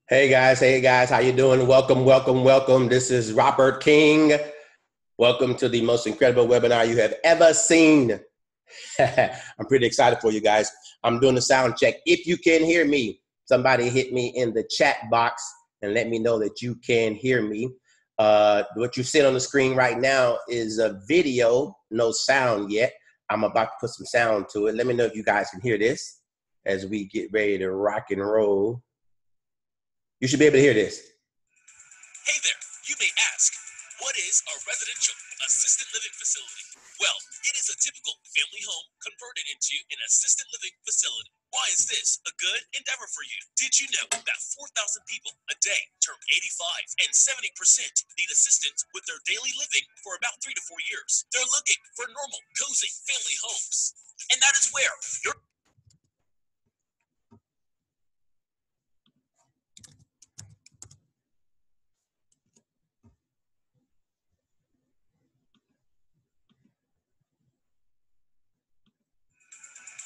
Hey guys, how you doing? Welcome. This is Robert King. Welcome to the most incredible webinar you have ever seen. I'm pretty excited for you guys. I'm doing the sound check. If you can hear me, somebody hit me in the chat box and let me know that you can hear me. What you see on the screen right now is a video, no sound yet. I'm about to put some sound to it. Let me know if you guys can hear this as we get ready to rock and roll. You should be able to hear this. Hey there, you may ask, what is a residential assisted living facility? Well, it is a typical family home converted into an assisted living facility. Why is this a good endeavor for you? Did you know that 4,000 people a day turn 85 and 70% need assistance with their daily living for about 3 to 4 years? They're looking for normal, cozy family homes. And that is where your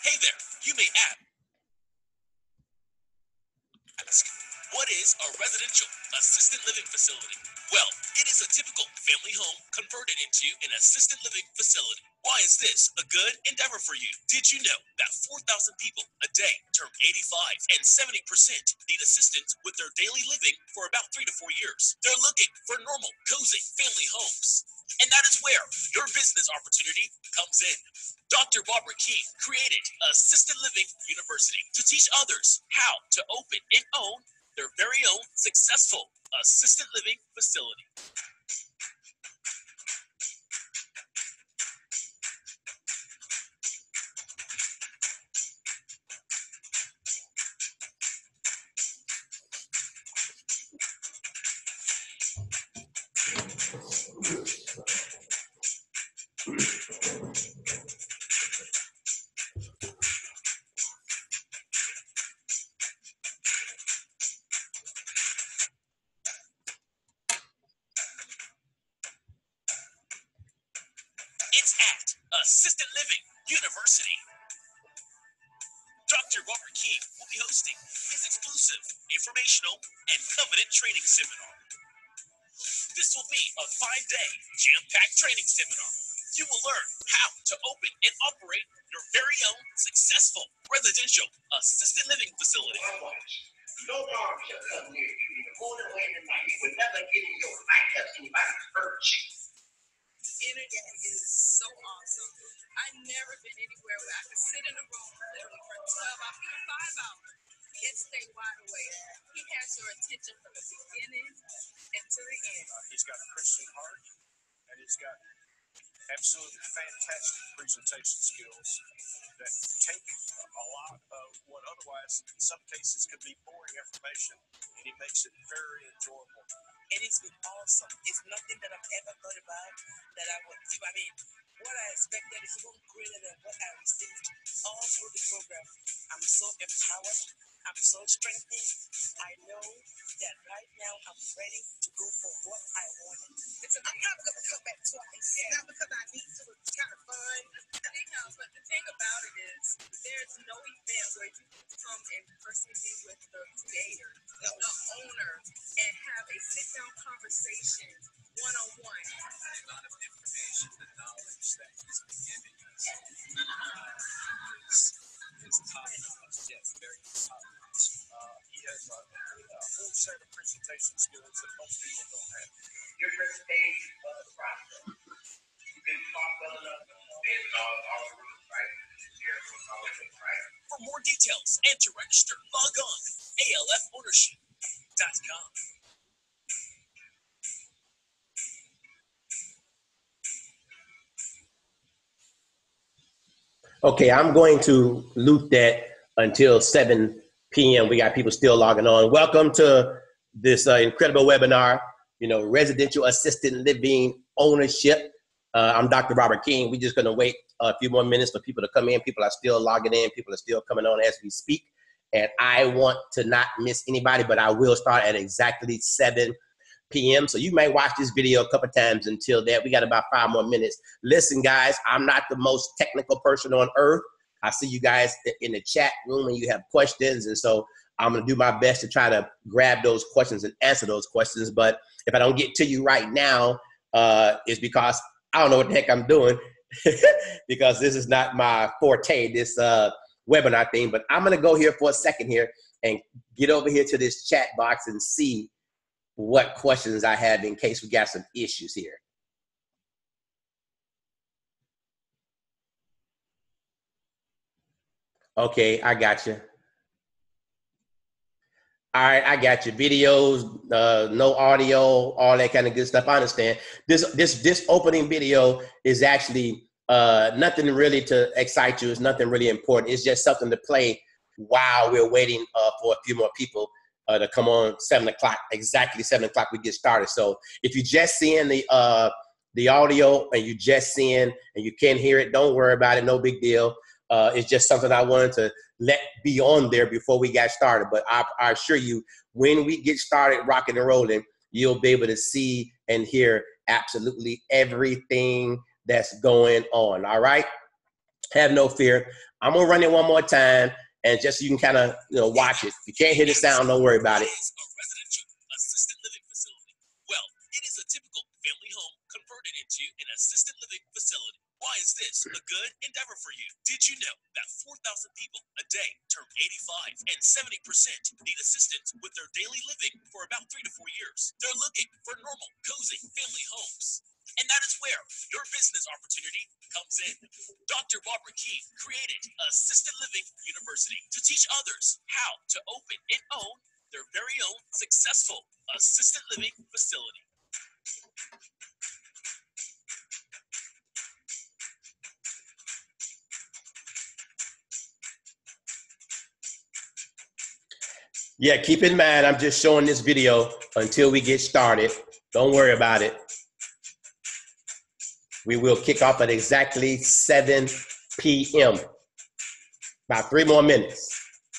Hey there, you may ask, what is a residential assisted living facility? Well, it is a typical family home converted into an assisted living facility. Why is this a good endeavor for you? Did you know that 4,000 people a day turn 85 and 70% need assistance with their daily living for about 3 to 4 years? They're looking for normal, cozy family homes. And that is where your business opportunity comes in. Dr. Barbara King created Assisted Living University to teach others how to open and own their very own successful assisted living facility. It's at Assisted Living University. Dr. Barbara King will be hosting his exclusive, informational, and covenant training seminar. This will be a 5-day jam-packed training seminar. You will learn how to open and operate your very own successful residential assisted living facility. No harm shall come near you in the morning or in the night. You will never get in your life have anybody hurt you. Internet is so awesome. I've never been anywhere where I could sit in a room literally for 12 hours, even 5 hours, and stay wide awake. He has your attention from the beginning and to the end. He's got a Christian heart, and he's got absolutely fantastic presentation skills that take a lot of what otherwise in some cases could be boring information, and he makes it very enjoyable. And it's been awesome. It's nothing that I've ever thought about that I would do. I mean, what I expected is even greater than what I received all through the program. I'm so empowered. I'm so strengthened. I know that right now I'm ready to go for what I wanted. I'm probably going to come back twice. Not because I need to. It's kind of fun. But the thing about it is, there's no event where you can come and personally be with the creator, the owner, and have a sit-down conversation one-on-one. A lot of information and knowledge that he's been giving us is top notch. Yes, very top notch. He has a whole set of presentation skills that most people don't have. You're your stage of the process. You can talk well enough to understand all the rules, right? For more details and to register, log on alfownership.com. Okay, I'm going to loop that until 7 p.m. We got people still logging on. Welcome to this incredible webinar, residential assisted living ownership. I'm Dr. Robert King. We're just going to wait a few more minutes for people to come in. People are still logging in. People are still coming on as we speak. And I want to not miss anybody, but I will start at exactly 7 p.m. So you may watch this video a couple times until that. We got about 5 more minutes. Listen, guys, I'm not the most technical person on earth. I see you guys in the chat room and you have questions. And so I'm going to do my best to try to grab those questions and answer those questions. But if I don't get to you right now, it's because I don't know what the heck I'm doing because this is not my forte, this webinar thing. But I'm going to go here for a second here and get over here to this chat box and see what questions I have in case we got some issues here. Okay, I got you. All right, I got you. Videos, no audio, all that kind of good stuff. I understand. This opening video is actually nothing really to excite you. It's nothing really important. It's just something to play while we're waiting for a few more people to come on 7 o'clock. Exactly 7 o'clock we get started. So if you're just seeing the audio and you just seeing and you can't hear it, don't worry about it. No big deal. It's just something I wanted to let be on there before we got started. But I assure you, when we get started rocking and rolling, you'll be able to see and hear absolutely everything that's going on. All right? Have no fear. I'm going to run it one more time, and just so you can kind of watch it. If you can't hear the sound, don't worry about it. A residential assisted living facility. Well, it is a typical family home converted into an assisted living facility. Why is this a good endeavor for you? Did you know that 4,000 people a day turn 85 and 70% need assistance with their daily living for about 3 to 4 years? They're looking for normal, cozy family homes. And that is where your business opportunity comes in. Dr. Barbara King created Assisted Living University to teach others how to open and own their very own successful assisted living facility. Yeah, keep in mind, I'm just showing this video until we get started. Don't worry about it. We will kick off at exactly 7 p.m. About 3 more minutes.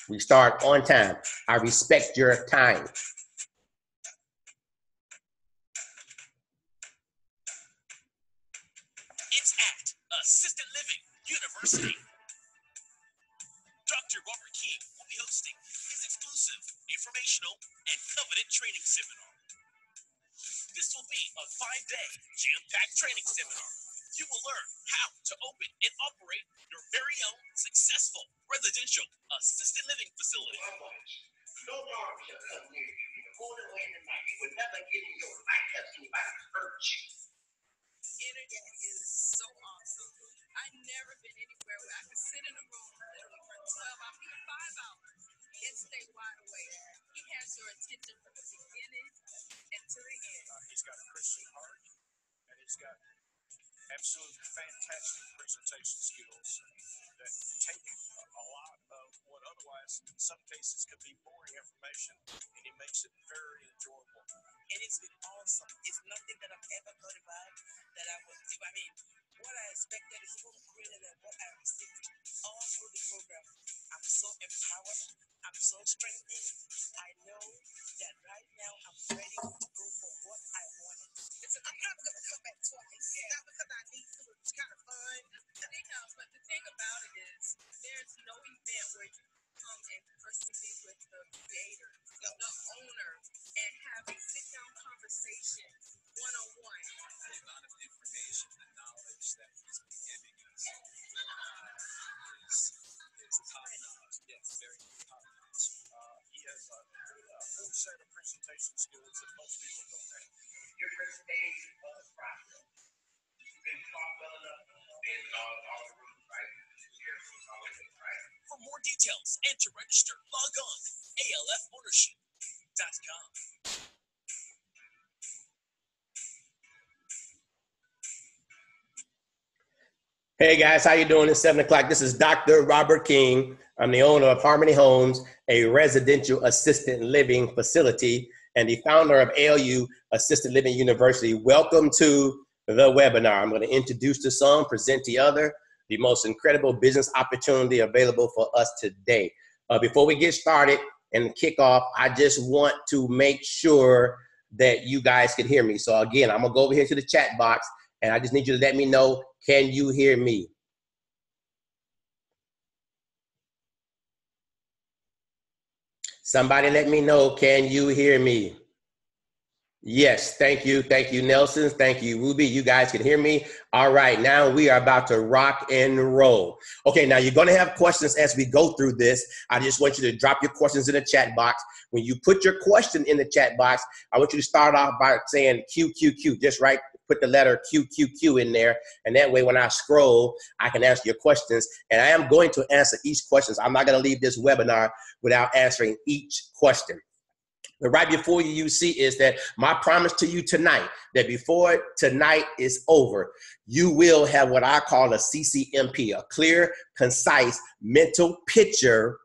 We start on time. I respect your time. It's at Assisted Living University. Dr. Robert King will be hosting his exclusive, informational, and covenant training seminar. This will be a 5-day jam-packed training seminar. You will learn how to open and operate your very own successful residential assisted living facility. No harm shall come near you. In the morning or in the night, you will never get in your life have anybody hurt you. Internet is so awesome. I've never been anywhere where I could sit in a room literally for 12 hours, even 5 hours, and stay wide awake. He has your attention from the beginning and to the end. He's got a Christian heart, and he's got absolutely fantastic presentation skills that take a lot of what otherwise in some cases could be boring information, and he makes it very enjoyable. And it's been awesome. It's nothing that I've ever thought about that I would do. I mean, what I expected is even greater than what I received all through the program. I'm so empowered. I'm so strengthened. I know that right now I'm ready to go for what I wanted. I'm probably going to come back twice. Not because I need to. It's kind of fun. But the thing about it is, there's no event where you come and personally with the creator, the owner, and have a sit-down conversation one-on-one. The amount of information and knowledge that he's been giving us is top-notch. Yes, very top-notch. He has a full set of presentation skills that most people don't have. Different stage of the process. You've been taught well enough to understand all the rules, right? Right? For more details and to register, log on alfownership.com. Hey guys, how you doing? It's 7 o'clock. This is Dr. Robert King. I'm the owner of Harmony Homes, a residential assisted living facility, and the founder of ALU Assisted Living University. Welcome to the webinar. I'm going to introduce to some, present the other, the most incredible business opportunity available for us today. Before we get started and kick off, I just want to make sure that you guys can hear me. So again, I'm gonna go over here to the chat box and I just need you to let me know, can you hear me? Somebody let me know, can you hear me? Yes, thank you. Thank you, Nelson. Thank you, Ruby. You guys can hear me. All right, now we are about to rock and roll. Okay, now you're going to have questions as we go through this. I just want you to drop your questions in the chat box. When you put your question in the chat box, I want you to start off by saying QQQ. Just right, put the letter QQQ in there. And that way, when I scroll, I can answer your questions. And I am going to answer each question. I'm not going to leave this webinar without answering each question. But right before you see is that my promise to you tonight, that before tonight is over, you will have what I call a CCMP, a clear, concise mental picture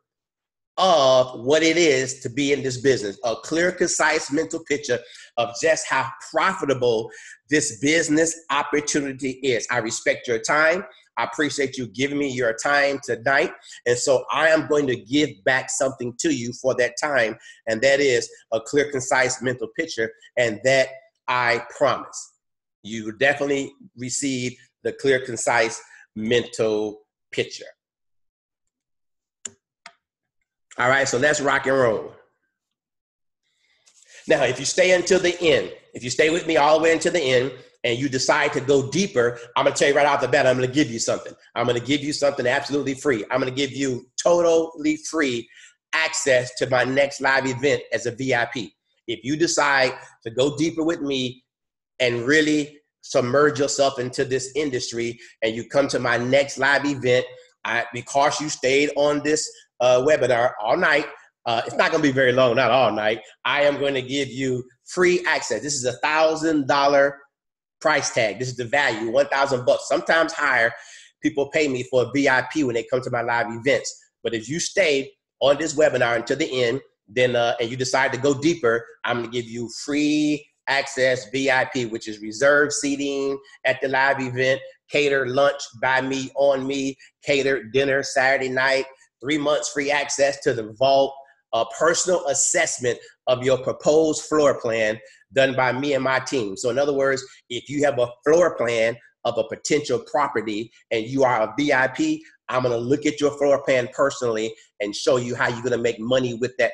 of what it is to be in this business, a clear, concise mental picture of just how profitable this business opportunity is. I respect your time. I appreciate you giving me your time tonight. And so I am going to give back something to you for that time. And that is a clear, concise mental picture. And that I promise you will definitely receive the clear, concise mental picture. All right, so let's rock and roll. Now, if you stay until the end, if you stay with me all the way until the end, and you decide to go deeper, I'm going to tell you right off the bat, I'm going to give you something. I'm going to give you something absolutely free. I'm going to give you totally free access to my next live event as a VIP. If you decide to go deeper with me and really submerge yourself into this industry, and you come to my next live event, because you stayed on this webinar all night, it's not going to be very long, not all night. I am going to give you free access. This is $1,000 price tag. This is the value, $1,000. Sometimes higher. People pay me for a VIP when they come to my live events. But if you stay on this webinar until the end, then and you decide to go deeper, I'm going to give you free access VIP, which is reserved seating at the live event, catered lunch by me, on me, catered dinner Saturday night, 3 months free access to the vault, a personal assessment of your proposed floor plan done by me and my team. So in other words, if you have a floor plan of a potential property and you are a VIP, I'm going to look at your floor plan personally and show you how you're going to make money with that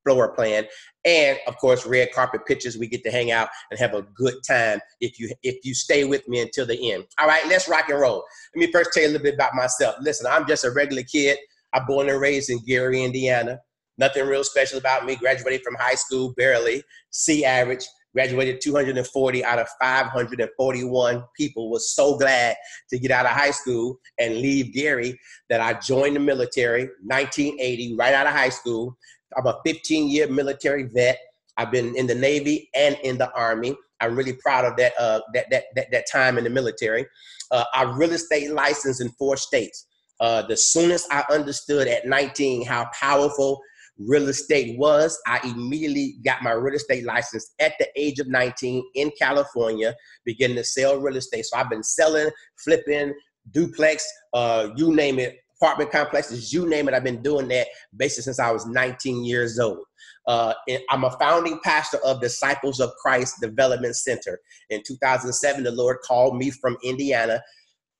floor plan. And of course, red carpet pictures. We get to hang out and have a good time if you stay with me until the end. All right, let's rock and roll. Let me first tell you a little bit about myself. Listen, I'm just a regular kid. I'm born and raised in Gary, Indiana. Nothing real special about me. Graduated from high school, barely, C average. Graduated 240 out of 541 people. Was so glad to get out of high school and leave Gary that I joined the military, 1980, right out of high school. I'm a 15-year military vet. I've been in the Navy and in the Army. I'm really proud of that time in the military. I'm real estate licensed in 4 states. The soonest I understood at 19 how powerful real estate was, I immediately got my real estate license at the age of 19 in California, beginning to sell real estate. So I've been selling, flipping, duplex, you name it, apartment complexes, you name it. I've been doing that basically since I was 19 years old. I'm a founding pastor of Disciples of Christ Development Center. In 2007, the Lord called me from Indiana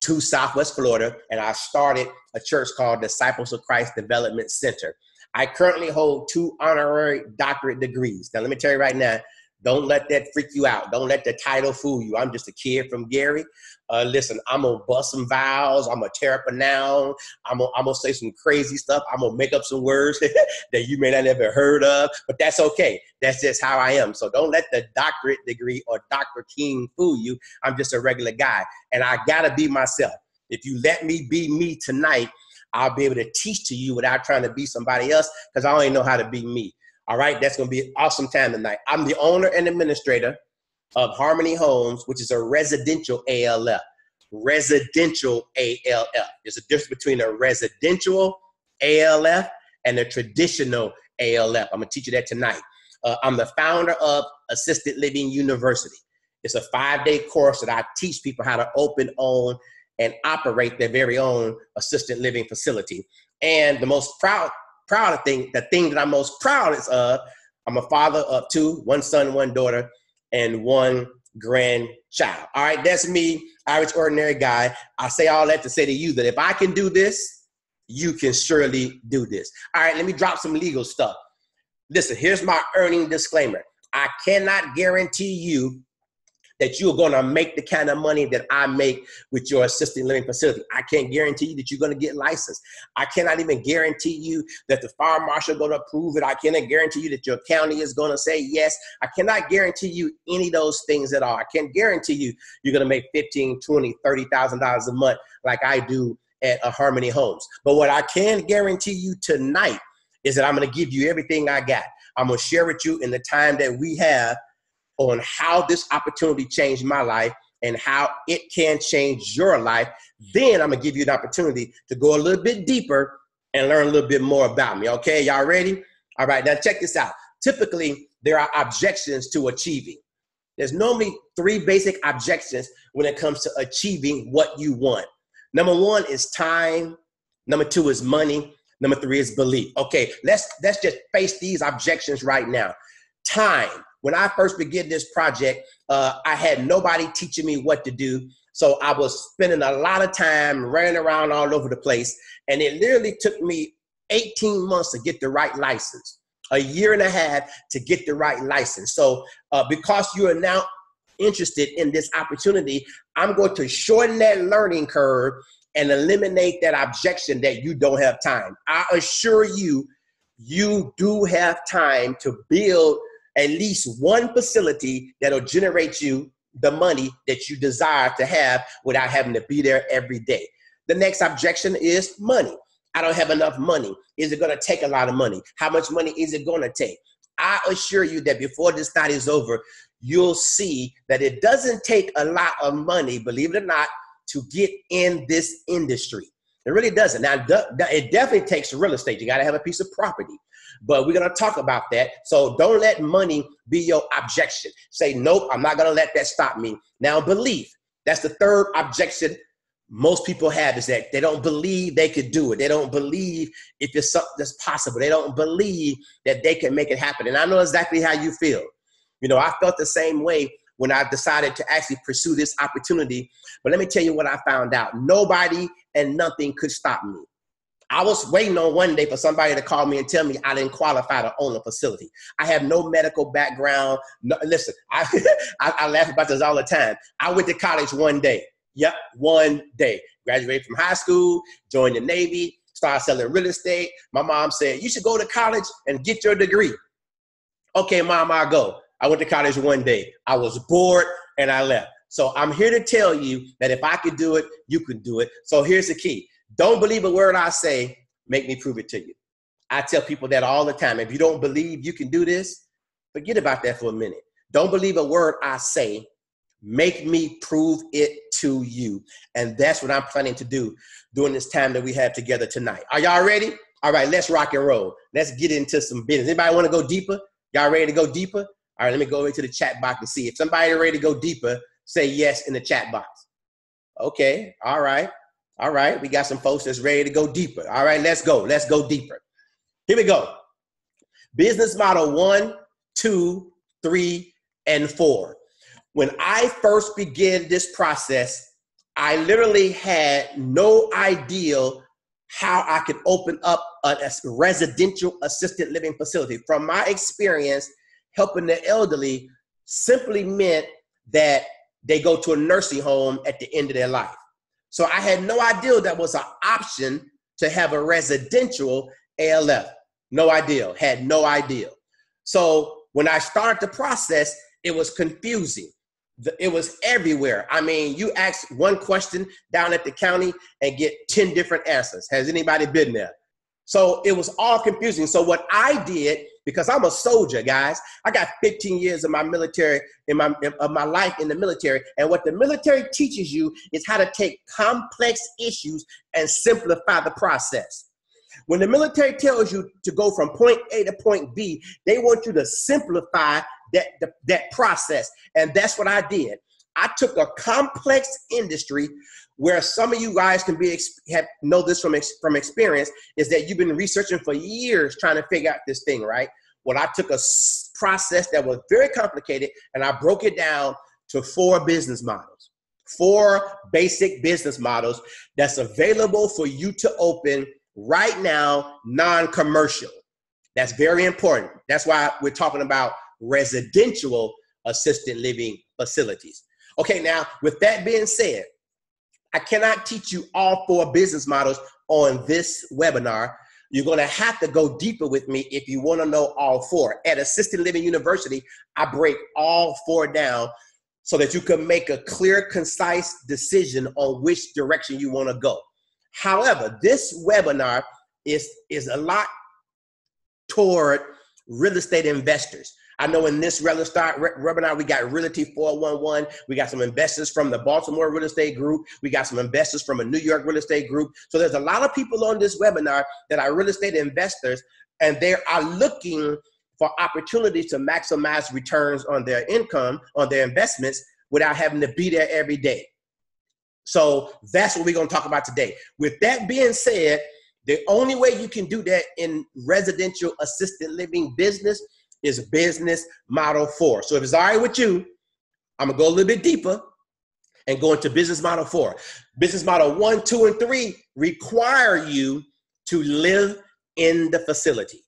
to Southwest Florida, and I started a church called Disciples of Christ Development Center. I currently hold 2 honorary doctorate degrees. Now, let me tell you right now, don't let that freak you out. Don't let the title fool you. I'm just a kid from Gary. Listen, I'm going to bust some vowels. I'm going to tear up a noun. I'm going to say some crazy stuff. I'm going to make up some words that you may not have ever heard of, but that's okay. That's just how I am. So don't let the doctorate degree or Dr. King fool you. I'm just a regular guy, and I got to be myself. If you let me be me tonight, I'll be able to teach to you without trying to be somebody else, because I only know how to be me. All right, that's going to be an awesome time tonight. I'm the owner and administrator of Harmony Homes, which is a residential ALF. Residential ALF. There's a difference between a residential ALF and a traditional ALF. I'm going to teach you that tonight. I'm the founder of Assisted Living University. It's a 5-day course that I teach people how to open, own, and operate their very own assisted living facility. And the most proud thing, the thing that I'm most proud of, I'm a father of 2, 1 son, 1 daughter, and 1 grandchild. All right, that's me, average, ordinary guy. I say all that to say to you that if I can do this, you can surely do this. All right, let me drop some legal stuff. Listen, here's my earning disclaimer. I cannot guarantee you that you're going to make the kind of money that I make with your assisted living facility. I can't guarantee you that you're going to get licensed. I cannot even guarantee you that the fire marshal is going to approve it. I cannot guarantee you that your county is going to say yes. I cannot guarantee you any of those things at all. I can't guarantee you you're going to make $15,000, $20,000, $30,000 a month like I do at Harmony Homes. But what I can guarantee you tonight is that I'm going to give you everything I got. I'm going to share with you in the time that we have on how this opportunity changed my life and how it can change your life. Then I'm gonna give you an opportunity to go a little bit deeper and learn a little bit more about me. Okay, y'all ready? All right, now check this out. Typically, there are objections to achieving. There's normally 3 basic objections when it comes to achieving what you want. Number 1 is time. Number 2 is money. Number 3 is belief. Okay, let's just face these objections right now. Time. When I first began this project, I had nobody teaching me what to do. So I was spending a lot of time running around all over the place. And it literally took me 18 months to get the right license, a year and a half to get the right license. So because you are now interested in this opportunity, I'm going to shorten that learning curve and eliminate that objection that you don't have time. I assure you, you do have time to build at least one facility that'll generate you the money that you desire to have without having to be there every day. The next objection is money. I don't have enough money. Is it going to take a lot of money? How much money is it going to take? I assure you that before this night is over, you'll see that it doesn't take a lot of money, believe it or not, to get in this industry. It really doesn't. Now, it definitely takes real estate. You got to have a piece of property. But we're going to talk about that. So don't let money be your objection. Say, nope, I'm not going to let that stop me. Now, belief. That's the third objection most people have, is that they don't believe they could do it. They don't believe if it's something that's possible. They don't believe that they can make it happen. And I know exactly how you feel. You know, I felt the same way when I decided to actually pursue this opportunity. But let me tell you what I found out. Nobody and nothing could stop me. I was waiting on one day for somebody to call me and tell me I didn't qualify to own a facility. I have no medical background. No, listen, I laugh about this all the time. I went to college one day. Yep, one day. Graduated from high school, joined the Navy, started selling real estate. My mom said, you should go to college and get your degree. Okay, Mom, I'll go. I went to college one day. I was bored and I left. So I'm here to tell you that if I could do it, you can do it. So here's the key. Don't believe a word I say, make me prove it to you. I tell people that all the time. If you don't believe you can do this, forget about that for a minute. Don't believe a word I say, make me prove it to you. And that's what I'm planning to do during this time that we have together tonight. Are y'all ready? All right, let's rock and roll. Let's get into some business. Anybody want to go deeper? Y'all ready to go deeper? All right, let me go into the chat box and see. If somebody ready to go deeper, say yes in the chat box. Okay, all right. All right, we got some folks that's ready to go deeper. All right, let's go. Let's go deeper. Here we go. Business model 1, 2, 3, and 4. When I first began this process, I literally had no idea how I could open up a residential assisted living facility. From my experience, helping the elderly simply meant that they go to a nursing home at the end of their life. So I had no idea that was an option to have a residential ALF. No idea, had no idea. So when I started the process, it was confusing. It was everywhere. I mean, you ask one question down at the county and get 10 different answers. Has anybody been there? So it was all confusing. So what I did, because I'm a soldier, guys, I got 15 years of my military, of my life in the military. And what the military teaches you is how to take complex issues and simplify the process. When the military tells you to go from point A to point B, they want you to simplify that process. And that's what I did. I took a complex industry where some of you guys can know this from experience, is that you've been researching for years trying to figure out this thing, right? Well, I took a process that was very complicated and I broke it down to 4 business models, 4 basic business models that's available for you to open right now, non-commercial. That's very important. That's why we're talking about residential assisted living facilities. Okay, now with that being said, I cannot teach you all 4 business models on this webinar. You're going to have to go deeper with me if you want to know all 4. At Assisted Living University, I break all 4 down so that you can make a clear, concise decision on which direction you want to go. However, this webinar is a lot toward real estate investors. I know in this webinar, we got Realty 411. We got some investors from the Baltimore Real Estate Group. We got some investors from a New York Real Estate Group. So there's a lot of people on this webinar that are real estate investors, and they are looking for opportunities to maximize returns on their income, on their investments, without having to be there every day. So that's what we're going to talk about today. With that being said, the only way you can do that in residential assisted living business is business model 4. So if it's all right with you, I'm gonna go a little bit deeper and go into business model 4. Business model 1, 2, and 3 require you to live in the facility.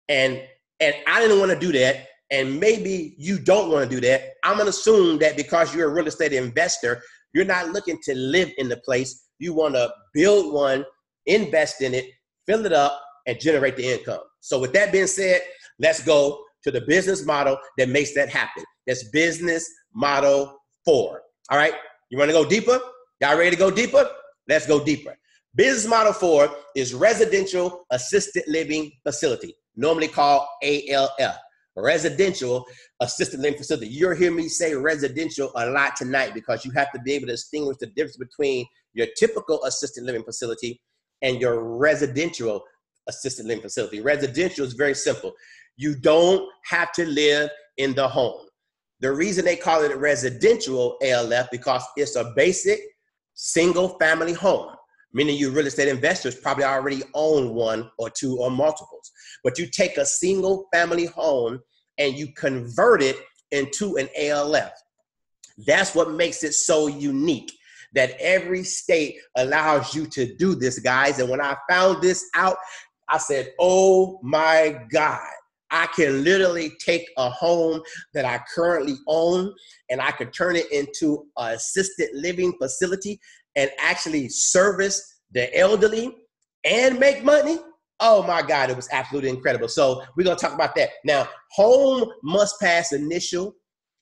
And I didn't want to do that. And maybe you don't want to do that. I'm gonna assume that because you're a real estate investor, you're not looking to live in the place. You want to build one, invest in it, fill it up, and generate the income. So with that being said, let's go to the business model that makes that happen. That's business model 4. All right, you want to go deeper? Y'all ready to go deeper? Let's go deeper. Business model 4 is residential assisted living facility, normally called ALF, residential assisted living facility. You'll hear me say residential a lot tonight because you have to be able to distinguish the difference between your typical assisted living facility and your residential assisted living facility. Residential is very simple. You don't have to live in the home. The reason they call it a residential ALF because it's a basic single family home, meaning you real estate investors probably already own 1 or 2 or multiples. But you take a single family home and you convert it into an ALF. That's what makes it so unique, that every state allows you to do this, guys. And when I found this out, I said, oh my God. I can literally take a home that I currently own and I could turn it into an assisted living facility and actually service the elderly and make money. Oh my God, it was absolutely incredible. So we're gonna talk about that. Now, home must pass initial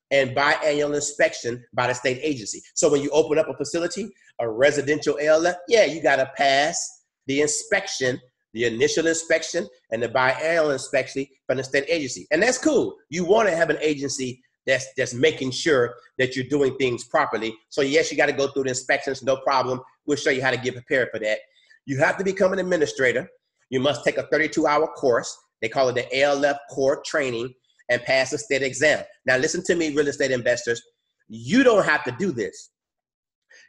and biannual inspection by the state agency. So when you open up a facility, a residential ALF, yeah, you gotta pass the inspection, the initial inspection and the biannual inspection from the state agency. And that's cool. You want to have an agency that's making sure that you're doing things properly. So yes, you got to go through the inspections, no problem. We'll show you how to get prepared for that. You have to become an administrator. You must take a 32-hour course. They call it the ALF core training and pass a state exam. Now listen to me, real estate investors. You don't have to do this.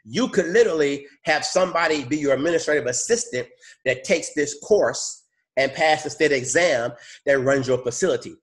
You could literally have somebody be your administrative assistant that takes this course and pass the state exam that runs your facility.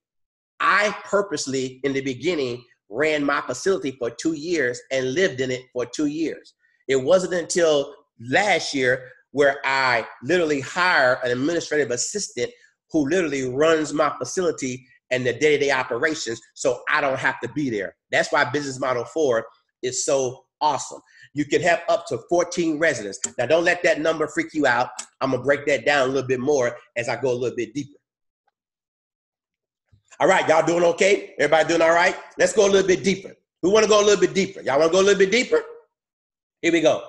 I purposely, in the beginning, ran my facility for 2 years and lived in it for 2 years. It wasn't until last year where I literally hired an administrative assistant who literally runs my facility and the day-to-day operations, so I don't have to be there. That's why business model 4 is so awesome. You can have up to 14 residents. Now, don't let that number freak you out. I'm going to break that down a little bit more as I go a little bit deeper. All right, y'all doing okay? Everybody doing all right? Let's go a little bit deeper. We want to go a little bit deeper. Y'all want to go a little bit deeper? Here we go.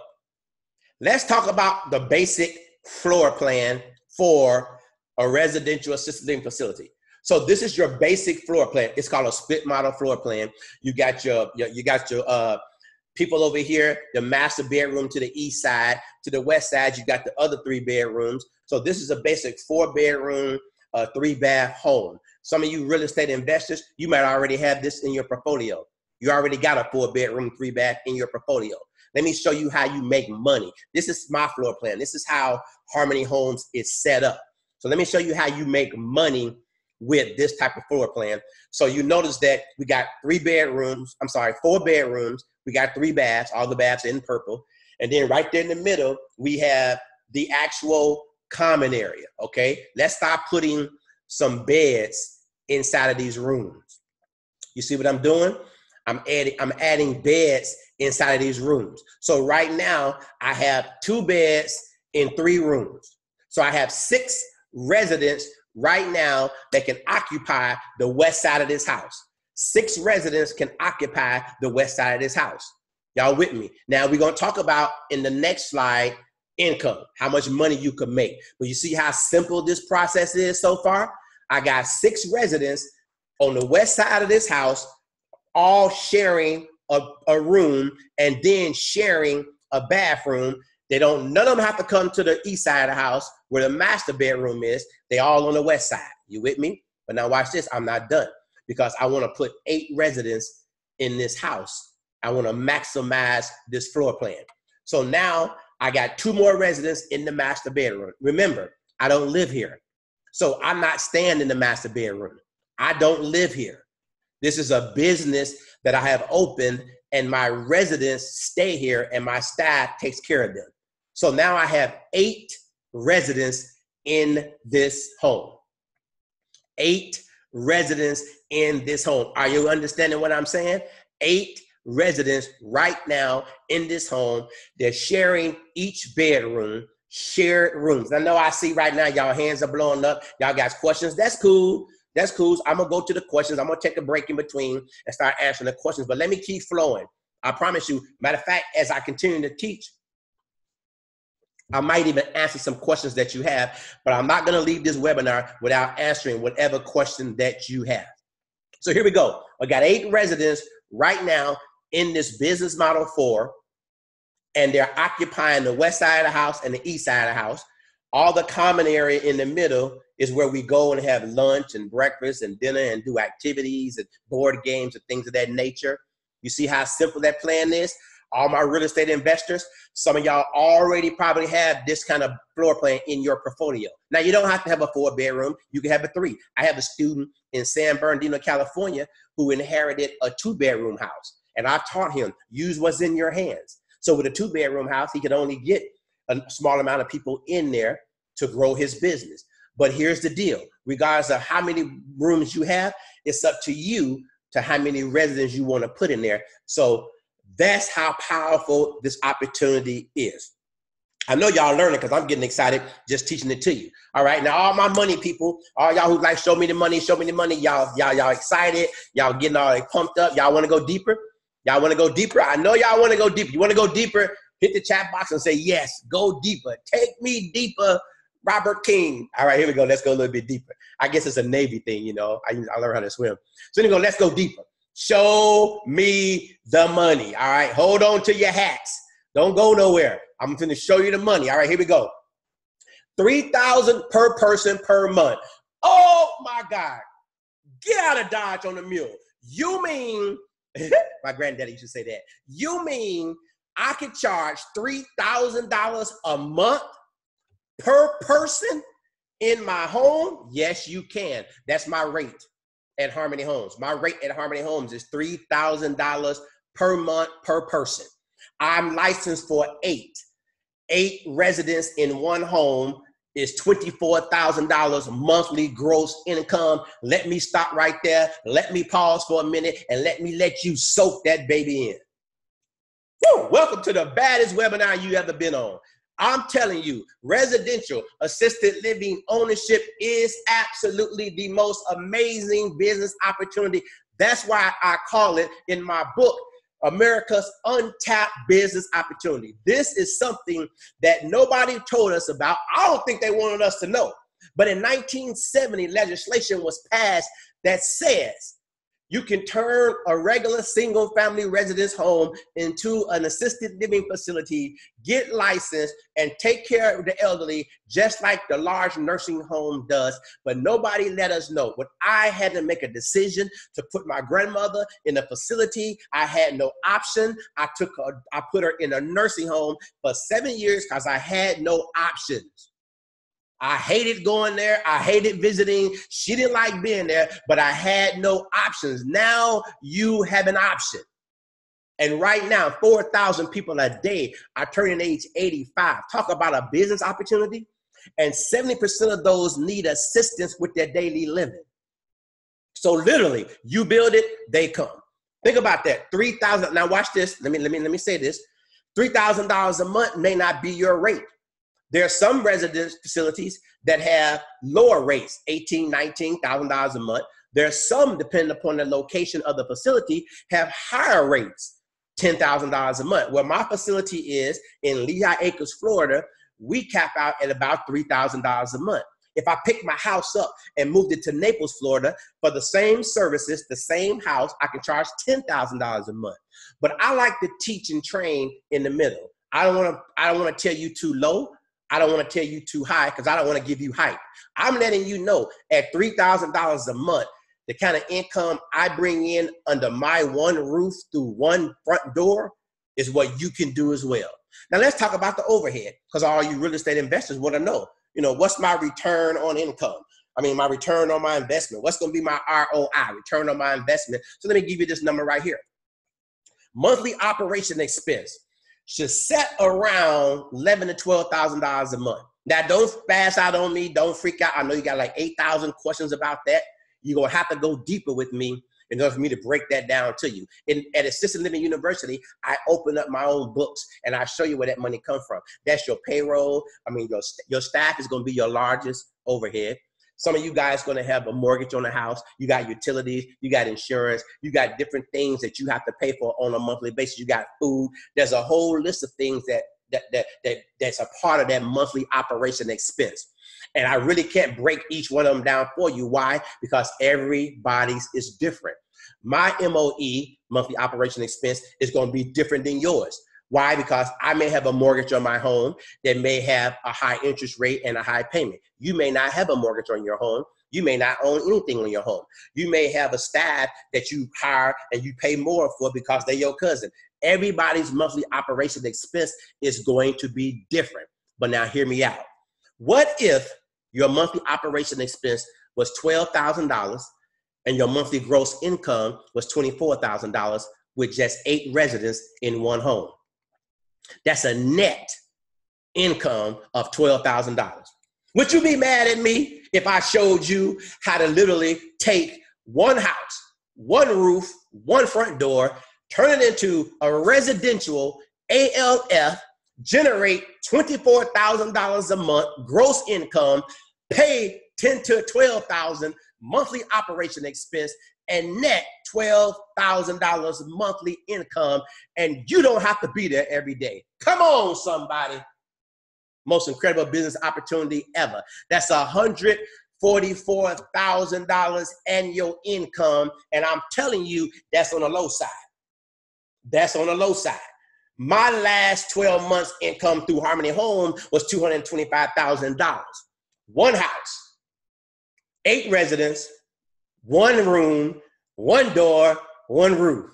Let's talk about the basic floor plan for a residential assisted living facility. So this is your basic floor plan. It's called a split model floor plan. You got your people over here, the master bedroom to the east side. To the west side, you got the other 3 bedrooms. So this is a basic 4-bedroom, 3-bath home. Some of you real estate investors, you might already have this in your portfolio. You already got a 4-bedroom, 3-bath in your portfolio. Let me show you how you make money. This is my floor plan. This is how Harmony Homes is set up. So let me show you how you make money with this type of floor plan. So you notice that we got 4 bedrooms. We got 3 baths, all the baths in purple. And then right there in the middle, we have the actual common area, okay? Let's stop putting some beds inside of these rooms. You see what I'm doing? I'm adding beds inside of these rooms. So right now I have 2 beds in 3 rooms. So I have 6 residents right now that can occupy the west side of this house. 6 residents can occupy the west side of this house. Y'all with me? Now we're going to talk about in the next slide, income, how much money you can make. But you see how simple this process is so far? I got 6 residents on the west side of this house, all sharing a room and then sharing a bathroom. None of them have to come to the east side of the house where the master bedroom is. They all on the west side. You with me? But now watch this. I'm not done because I want to put 8 residents in this house. I want to maximize this floor plan. So now I got 2 more residents in the master bedroom. Remember, I don't live here. So I'm not staying in the master bedroom. I don't live here. This is a business that I have opened and my residents stay here and my staff takes care of them. So now I have 8 residents in this home. 8 residents in this home. Are you understanding what I'm saying? 8 residents right now in this home. They're sharing each bedroom, shared rooms. I know I see right now y'all hands are blowing up. Y'all got questions. That's cool. That's cool. I'm going to go to the questions. I'm going to take a break in between and start answering the questions. But let me keep flowing. I promise you. Matter of fact, as I continue to teach, I might even answer some questions that you have. But I'm not going to leave this webinar without answering whatever question that you have. So here we go. I got 8 residents right now in this business model 4. And they're occupying the west side of the house and the east side of the house. All the common area in the middle is where we go and have lunch and breakfast and dinner and do activities and board games and things of that nature. You see how simple that plan is? All my real estate investors, some of y'all already probably have this kind of floor plan in your portfolio. Now, you don't have to have a 4-bedroom. You can have a 3. I have a student in San Bernardino, California, who inherited a 2-bedroom house. And I taught him, use what's in your hands. So with a 2-bedroom house, he could only get a small amount of people in there to grow his business. But here's the deal. Regardless of how many rooms you have, it's up to you to how many residents you want to put in there. So that's how powerful this opportunity is. I know y'all learning because I'm getting excited just teaching it to you. All right. Now, all my money people, all y'all who like show me the money, y'all excited. Y'all getting all pumped up. Y'all want to go deeper? Y'all want to go deeper? I know y'all want to go deeper. You want to go deeper? Hit the chat box and say, yes, go deeper. Take me deeper, Robert King. All right, here we go. Let's go a little bit deeper. I guess it's a Navy thing, you know. I learned how to swim. So here we go. Let's go deeper. Show me the money. All right, hold on to your hats. Don't go nowhere. I'm going to show you the money. All right, here we go. $3,000 per person per month. Oh, my God. Get out of Dodge on the mule. You mean, my granddaddy used to say that. You mean I could charge $3,000 a month per person in my home? Yes, you can. That's my rate at Harmony Homes. My rate at Harmony Homes is $3,000 per month per person. I'm licensed for 8. 8 residents in one home is $24,000 monthly gross income. Let me stop right there. Let me pause for a minute and let you soak that baby in. Woo! Welcome to the baddest webinar you ever been on. I'm telling you, residential assisted living ownership is absolutely the most amazing business opportunity. That's why I call it in my book, America's Untapped Business Opportunity. This is something that nobody told us about. I don't think they wanted us to know. But in 1970, legislation was passed that says you can turn a regular single family residence home into an assisted living facility, get licensed, and take care of the elderly just like the large nursing home does. But nobody let us know. When I had to make a decision to put my grandmother in a facility, I had no option. I put her in a nursing home for 7 years because I had no options. I hated going there. I hated visiting. She didn't like being there, but I had no options. Now you have an option. And right now, 4,000 people a day are turning age 85. Talk about a business opportunity. And 70% of those need assistance with their daily living. So literally, you build it, they come. Think about that. $3,000. Now watch this. Let me say this. $3,000 a month may not be your rate. There are some residence facilities that have lower rates, $18,000, $19,000 a month. There are some, depending upon the location of the facility, have higher rates, $10,000 a month. Where my facility is in Lehigh Acres, Florida, we cap out at about $3,000 a month. If I pick my house up and moved it to Naples, Florida, for the same services, the same house, I can charge $10,000 a month. But I like to teach and train in the middle. I don't want to tell you too low. I don't want to tell you too high because I don't want to give you hype. I'm letting you know at $3,000 a month, the kind of income I bring in under my one roof through one front door is what you can do as well. Now let's talk about the overhead, because all you real estate investors want to know, what's my return on income? I mean, my return on my investment. What's going to be my ROI, return on my investment? So let me give you this number right here. Monthly operation expense should set around $11,000 to $12,000 a month. Now, don't pass out on me. Don't freak out. I know you got like 8,000 questions about that. You're going to have to go deeper with me in order for me to break that down to you. At Assisted Living University, I open up my own books and I show you where that money comes from. That's your payroll. I mean, your staff is going to be your largest overhead. Some of you guys are going to have a mortgage on the house. You got utilities, you got insurance, you got different things that you have to pay for on a monthly basis. You got food. There's a whole list of things that's a part of that monthly operation expense. And I really can't break each one of them down for you. Why? Because everybody's is different. My MOE, monthly operation expense, is going to be different than yours. Why? Because I may have a mortgage on my home that may have a high interest rate and a high payment. You may not have a mortgage on your home. You may not own anything on your home. You may have a staff that you hire and you pay more for because they're your cousin. Everybody's monthly operation expense is going to be different. But now hear me out. What if your monthly operation expense was $12,000 and your monthly gross income was $24,000 with just 8 residents in one home? That's a net income of $12,000. Would you be mad at me if I showed you how to literally take one house, one roof, one front door, turn it into a residential ALF, generate $24,000 a month gross income, pay $10,000 to $12,000 monthly operation expense, and net $12,000 monthly income, and you don't have to be there every day? Come on, somebody. Most incredible business opportunity ever. That's $144,000 annual income, and I'm telling you, that's on the low side. That's on the low side. My last 12 months income through Harmony Home was $225,000. One house, 8 residents, 1 room, 1 door, 1 roof.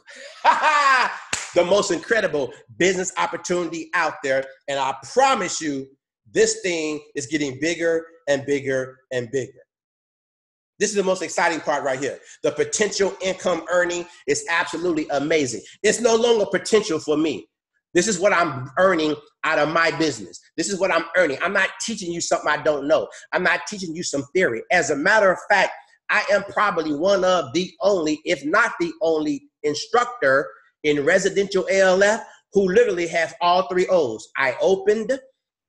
The most incredible business opportunity out there. And I promise you, this thing is getting bigger and bigger and bigger. This is the most exciting part right here. The potential income earning is absolutely amazing. It's no longer potential for me. This is what I'm earning out of my business. This is what I'm earning. I'm not teaching you something I don't know. I'm not teaching you some theory. As a matter of fact, I am probably one of the only, if not the only, instructor in residential ALF who literally has all 3 O's. I opened,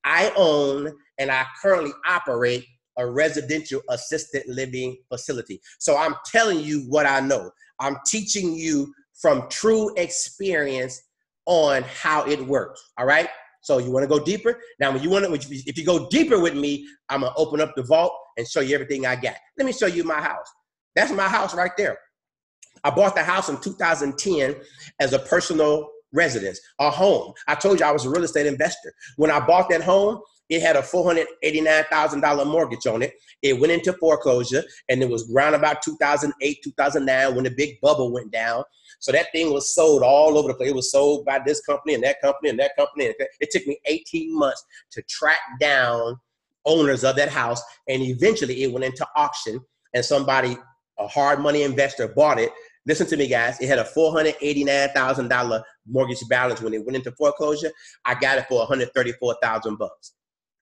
I own, and I currently operate a residential assisted living facility. So I'm telling you what I know. I'm teaching you from true experience on how it works. All right. So you want to go deeper? Now, if you go deeper with me, I'm going to open up the vault and show you everything I got. Let me show you my house. That's my house right there. I bought the house in 2010 as a personal residence, a home. I told you I was a real estate investor. When I bought that home, it had a $489,000 mortgage on it. It went into foreclosure, and it was around about 2008, 2009 when the big bubble went down. So that thing was sold all over the place. It was sold by this company and that company and that company. It took me 18 months to track down owners of that house, and eventually it went into auction, and somebody, a hard money investor, bought it. Listen to me, guys. It had a $489,000 mortgage balance when it went into foreclosure. I got it for $134,000.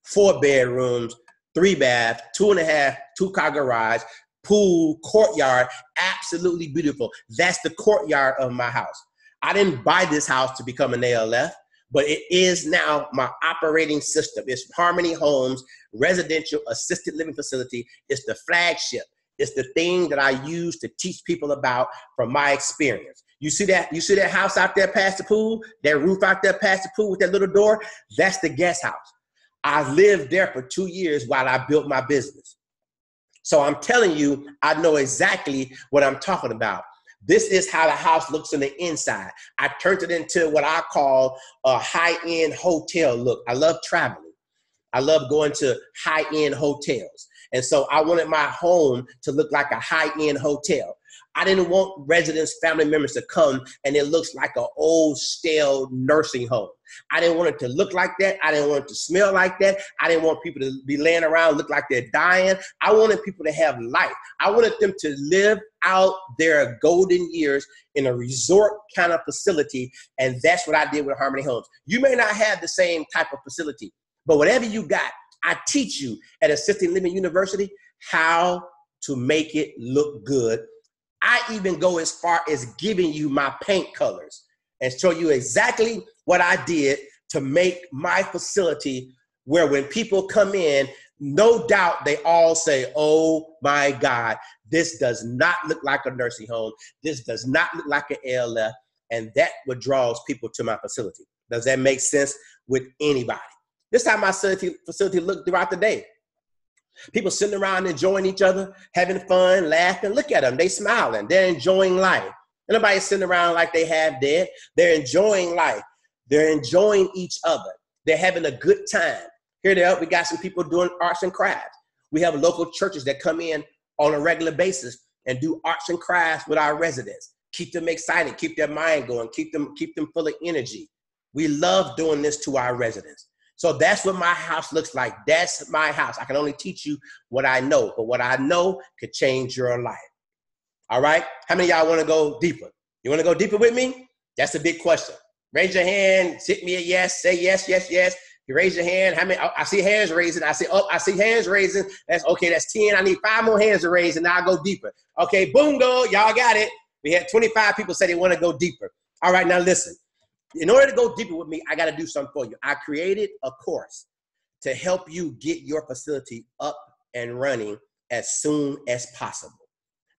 4 bedrooms, 3-bath, 2.5, 2-car garage, pool, courtyard, absolutely beautiful. That's the courtyard of my house. I didn't buy this house to become an ALF, but it is now my operating system. It's Harmony Homes Residential Assisted Living Facility. It's the flagship. It's the thing that I use to teach people about from my experience. You see that? You see that house out there past the pool? That roof out there past the pool with that little door? That's the guest house. I lived there for 2 years while I built my business. So I'm telling you, I know exactly what I'm talking about. This is how the house looks on the inside. I turned it into what I call a high-end hotel look. I love traveling. I love going to high-end hotels. And so I wanted my home to look like a high-end hotel. I didn't want residents, family members to come and it looks like an old, stale nursing home. I didn't want it to look like that. I didn't want it to smell like that. I didn't want people to be laying around look like they're dying. I wanted people to have life. I wanted them to live out their golden years in a resort kind of facility. And that's what I did with Harmony Homes. You may not have the same type of facility, but whatever you got, I teach you at Assisted Living University how to make it look good. I even go as far as giving you my paint colors and show you exactly what I did to make my facility where when people come in, no doubt they all say, oh my God, this does not look like a nursing home. This does not look like an ALF. And that what draws people to my facility. Does that make sense with anybody? This is how my facility looked throughout the day. People sitting around enjoying each other, having fun, laughing. Look at them. They smiling. They're enjoying life. Nobody sitting around like they have dead. They're enjoying life. They're enjoying each other. They're having a good time. Here they are. We got some people doing arts and crafts. We have local churches that come in on a regular basis and do arts and crafts with our residents. Keep them excited. Keep their mind going. Keep them full of energy. We love doing this to our residents. So that's what my house looks like. That's my house. I can only teach you what I know, but what I know could change your life. All right? How many of y'all want to go deeper? You want to go deeper with me? That's a big question. Raise your hand. Hit me a yes. Say yes, yes, yes. You raise your hand. How many? Oh, I see hands raising. I see hands raising. That's okay. That's 10. I need 5 more hands to raise, and now I go deeper. Okay, boom, go. Y'all got it. We had 25 people say they want to go deeper. All right, now listen. In order to go deeper with me, I got to do something for you. I created a course to help you get your facility up and running as soon as possible.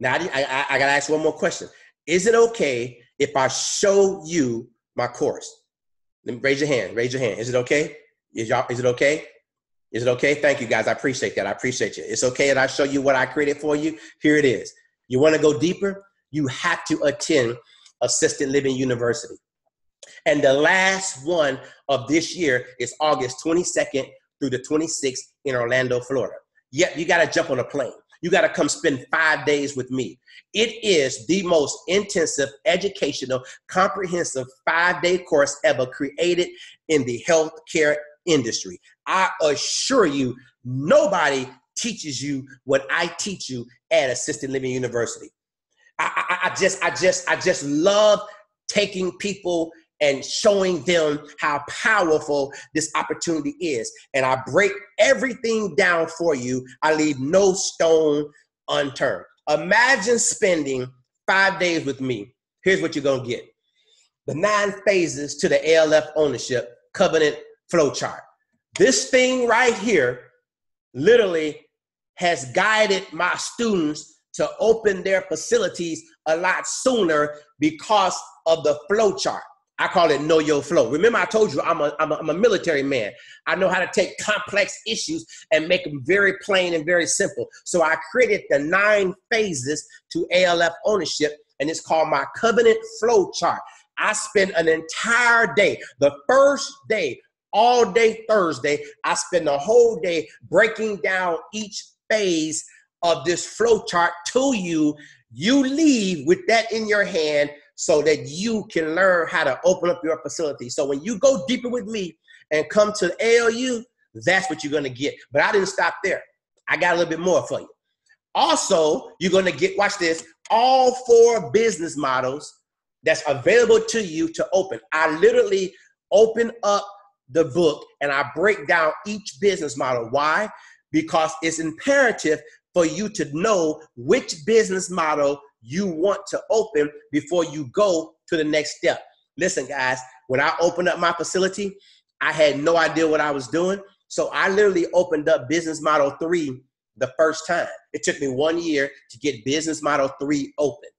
Now, I got to ask one more question. Is it okay if I show you my course? Let me raise your hand. Raise your hand. Is it okay? Is it okay? Is it okay? Thank you, guys. I appreciate that. I appreciate you. It's okay that I show you what I created for you? Here it is. You want to go deeper? You have to attend Assisted Living University. And the last one of this year is August 22nd through the 26th in Orlando, Florida. Yep, you got to jump on a plane. You got to come spend 5 days with me. It is the most intensive, educational, comprehensive 5-day course ever created in the healthcare industry. I assure you, nobody teaches you what I teach you at Assisted Living University. I just love taking people and showing them how powerful this opportunity is. And I break everything down for you. I leave no stone unturned. Imagine spending 5 days with me. Here's what you're going to get. The 9 phases to the ALF ownership covenant flow chart. This thing right here literally has guided my students to open their facilities a lot sooner because of the flow chart. I call it Know Your Flow. Remember, I told you I'm a military man. I know how to take complex issues and make them very plain and very simple. So I created the 9 phases to ALF ownership, and it's called my covenant flow chart. I spend an entire day, the first day, all day Thursday, I spend the whole day breaking down each phase of this flow chart to you. You leave with that in your hand so that you can learn how to open up your facility. So when you go deeper with me and come to ALU, that's what you're going to get. But I didn't stop there. I got a little bit more for you. Also, you're going to get, watch this, all 4 business models that's available to you to open. I literally open up the book and I break down each business model. Why? because it's imperative for you to know which business model you want to open before you go to the next step. Listen, guys, when I opened up my facility, I had no idea what I was doing. So I literally opened up business model 3 the first time. It took me 1 year to get business model 3 open.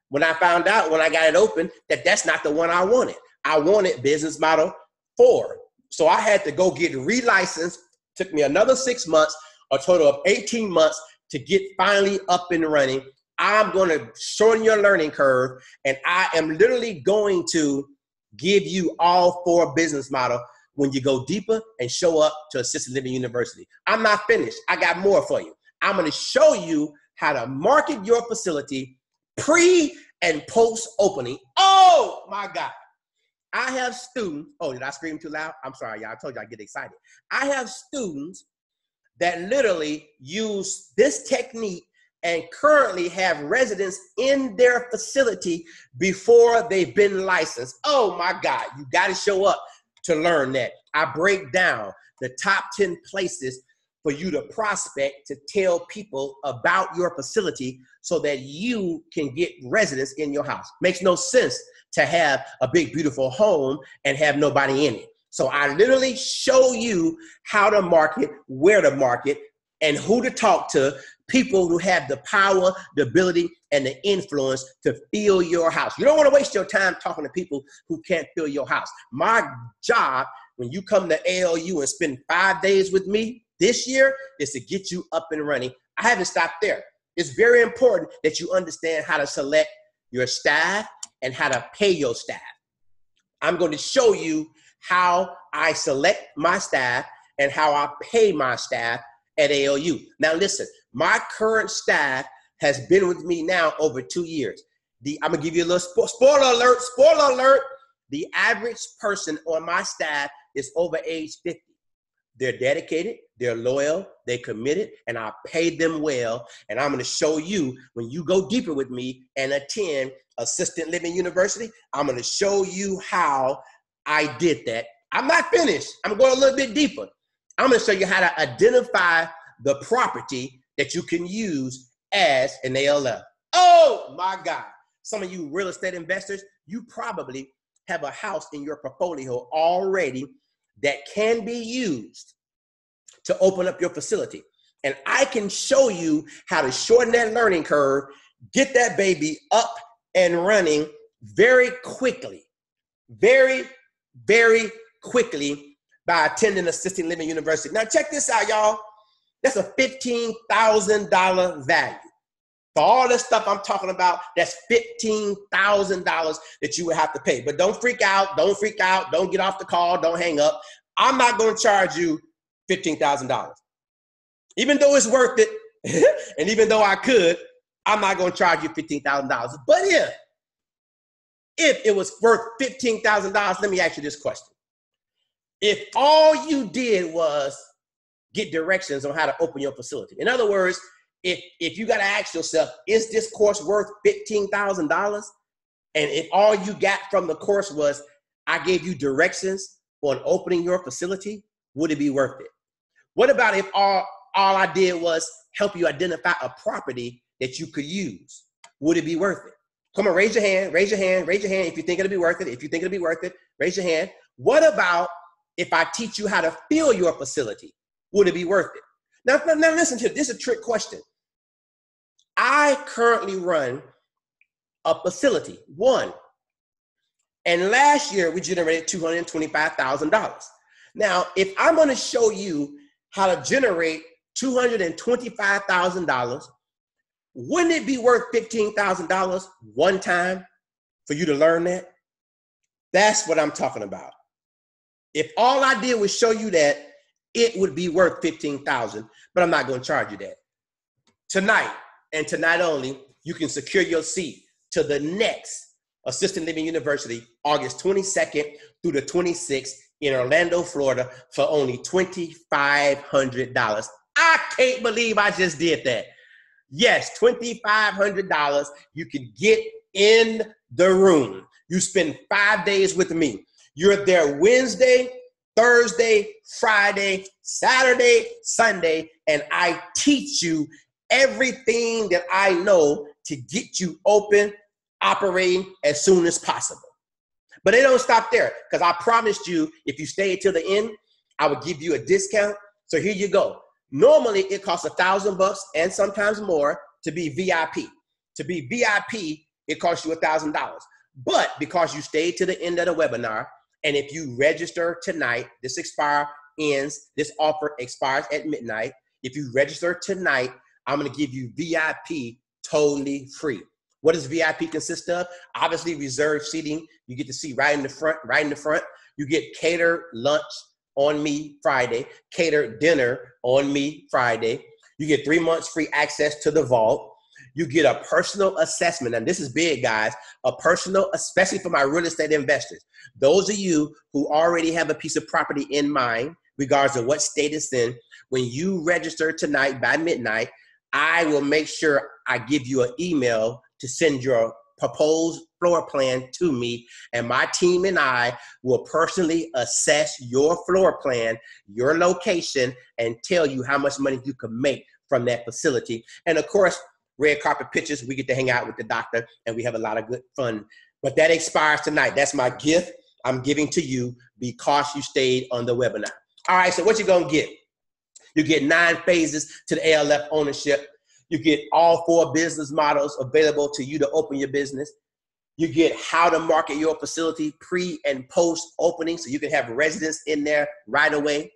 When I found out, when I got it open, that that's not the one I wanted. I wanted business model 4. So I had to go get relicensed. Took me another 6 months, a total of 18 months to get finally up and running. I'm going to shorten your learning curve, and I am literally going to give you all 4 business models when you go deeper and show up to Assisted Living University. I'm not finished. I got more for you. I'm going to show you how to market your facility pre and post opening. Oh my God. I have students. Oh, did I scream too loud? I'm sorry, y'all. I told you I get excited. I have students that literally use this technique and currently have residents in their facility before they've been licensed. Oh my God, you got to show up to learn that. I break down the top 10 places for you to prospect, to tell people about your facility so that you can get residents in your house. Makes no sense to have a big, beautiful home and have nobody in it. So I literally show you how to market, where to market, and who to talk to, people who have the power, the ability, and the influence to fill your house. You don't want to waste your time talking to people who can't fill your house. My job, when you come to ALU and spend 5 days with me this year, is to get you up and running. I haven't stopped there. It's very important that you understand how to select your staff and how to pay your staff. I'm going to show you how I select my staff and how I pay my staff at ALU. Now listen, my current staff has been with me now over 2 years. I'm gonna give you a little spoiler alert. The average person on my staff is over age 50. They're dedicated, they're loyal, they're committed, and I pay them well. And I'm gonna show you, when you go deeper with me and attend Assisted Living University, I'm gonna show you how I did that. I'm not finished. I'm going a little bit deeper. I'm going to show you how to identify the property that you can use as an ALF. Oh my God. Some of you real estate investors, you probably have a house in your portfolio already that can be used to open up your facility. And I can show you how to shorten that learning curve, get that baby up and running very quickly, very quickly by attending Assisted Living University. Now check this out, y'all. That's a $15,000 value. For all this stuff I'm talking about, that's $15,000 that you would have to pay. But don't freak out, don't get off the call, don't hang up. I'm not going to charge you $15,000. Even though it's worth it, and even though I could, I'm not going to charge you $15,000. But if it was worth $15,000, let me ask you this question. If all you did was get directions on how to open your facility. In other words, if you got to ask yourself, is this course worth $15,000? And if all you got from the course was, I gave you directions on opening your facility, would it be worth it? What about if all I did was help you identify a property that you could use? Would it be worth it? Come on, raise your hand if you think it'll be worth it. If you think it'll be worth it, raise your hand. What about if I teach you how to fill your facility? Would it be worth it? Now listen to this. This is a trick question. I currently run a facility, one. And last year we generated $225,000. Now, if I'm going to show you how to generate $225,000, wouldn't it be worth $15,000 one time for you to learn that? That's what I'm talking about. If all I did was show you that, it would be worth $15,000, but I'm not going to charge you that. Tonight, and tonight only, you can secure your seat to the next Assisted Living University, August 22nd through the 26th in Orlando, Florida, for only $2,500. I can't believe I just did that. Yes, $2,500. You can get in the room. You spend 5 days with me. You're there Wednesday Thursday, Friday, Saturday, Sunday, and I teach you everything that I know to get you open, operating as soon as possible. But they don't stop there, because I promised you if you stay till the end, I would give you a discount. So here you go. Normally it costs $1,000 and sometimes more to be VIP. To be VIP, it costs you $1,000. But because you stayed to the end of the webinar, and if you register tonight, this offer expires at midnight. If you register tonight, I'm going to give you VIP totally free. What does VIP consist of? Obviously, reserved seating. You get to see right in the front. You get catered lunch on me Friday, catered dinner on me Friday. You get 3 months free access to the vault. You get a personal assessment, and this is big, guys, a personal, especially for my real estate investors. Those of you who already have a piece of property in mind, regardless of what state it's in, when you register tonight by midnight, I will make sure I give you an email to send your proposed floor plan to me, and my team and I will personally assess your floor plan, your location, and tell you how much money you can make from that facility. And of course, red carpet pictures, we get to hang out with the doctor, and we have a lot of good fun. But that expires tonight. That's my gift I'm giving to you because you stayed on the webinar. All right, so what you gonna get? You get 9 phases to the ALF ownership. You get all 4 business models available to you to open your business. You get how to market your facility pre and post opening, so you can have residents in there right away.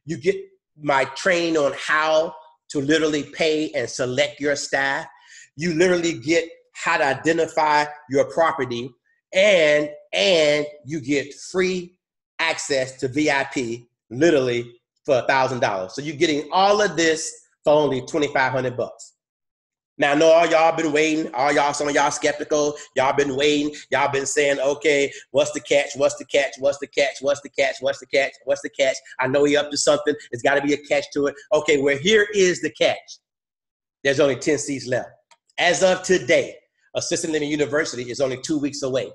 You get my training on how to literally pay and select your staff. You literally get how to identify your property, and you get free access to VIP literally for $1,000. So you're getting all of this for only $2,500. Now, I know all y'all been waiting, some of y'all skeptical, y'all been waiting, y'all been saying, okay, what's the catch, what's the catch, what's the catch, what's the catch, what's the catch, what's the catch? I know he up to something, there's gotta be a catch to it. Okay, well, here is the catch. There's only 10 seats left. As of today, Assisted Living University is only 2 weeks away.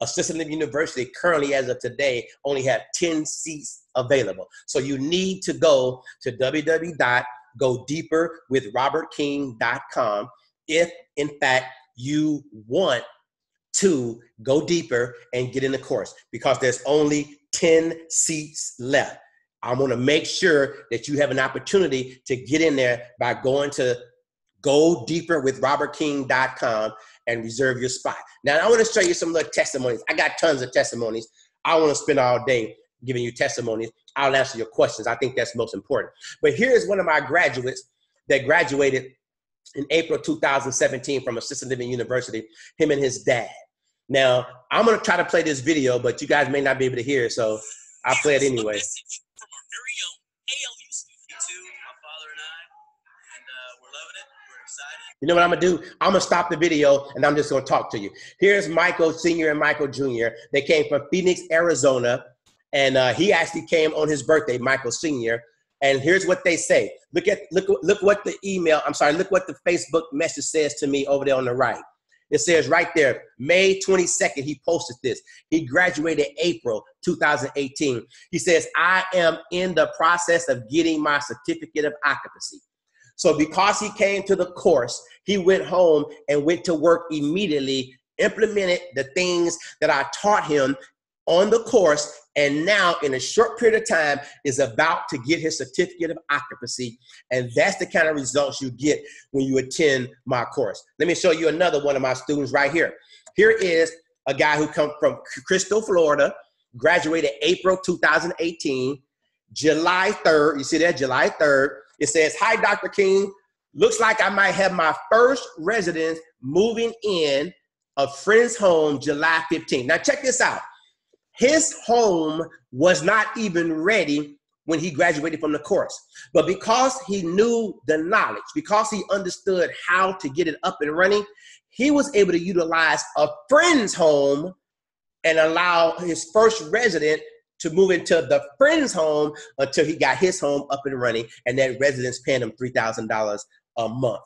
Assisted Living University currently, as of today, only have 10 seats available. So you need to go to www.godeeperwithrobertking.com if, in fact, you want to go deeper and get in the course, because there's only 10 seats left. I'm going to make sure that you have an opportunity to get in there by going to godeeperwithrobertking.com and reserve your spot. Now, I want to show you some little testimonies. I got tons of testimonies. I want to spend all day giving you testimonies. I'll answer your questions. I think that's most important. But here's one of my graduates that graduated in April 2017 from Assisted Living University, him and his dad. Now, I'm going to try to play this video, but you guys may not be able to hear it, so I'll play it anyway. A message from our very own ALU student. To my father and I, and we're loving it. We're excited. You know what I'm going to do? I'm going to stop the video, and I'm just going to talk to you. Here's Michael Sr. and Michael Jr. They came from Phoenix, Arizona, and he actually came on his birthday, Michael Sr., and here's what they say. Look what the look what the Facebook message says to me over there on the right. It says right there, May 22nd, he posted this. He graduated April 2018. He says, I am in the process of getting my certificate of occupancy. So because he came to the course, he went home and went to work immediately, implemented the things that I taught him on the course, and now in a short period of time is about to get his certificate of occupancy. And that's the kind of results you get when you attend my course. Let me show you another one of my students right here. Here is a guy who comes from Crystal, Florida, graduated April 2018, July 3rd. You see that, July 3rd. It says, hi, Dr. King. Looks like I might have my first residence moving in a friend's home July 15th. Now check this out. His home was not even ready when he graduated from the course. But because he knew the knowledge, because he understood how to get it up and running, he was able to utilize a friend's home and allow his first resident to move into the friend's home until he got his home up and running, and that resident's paying him $3,000 a month.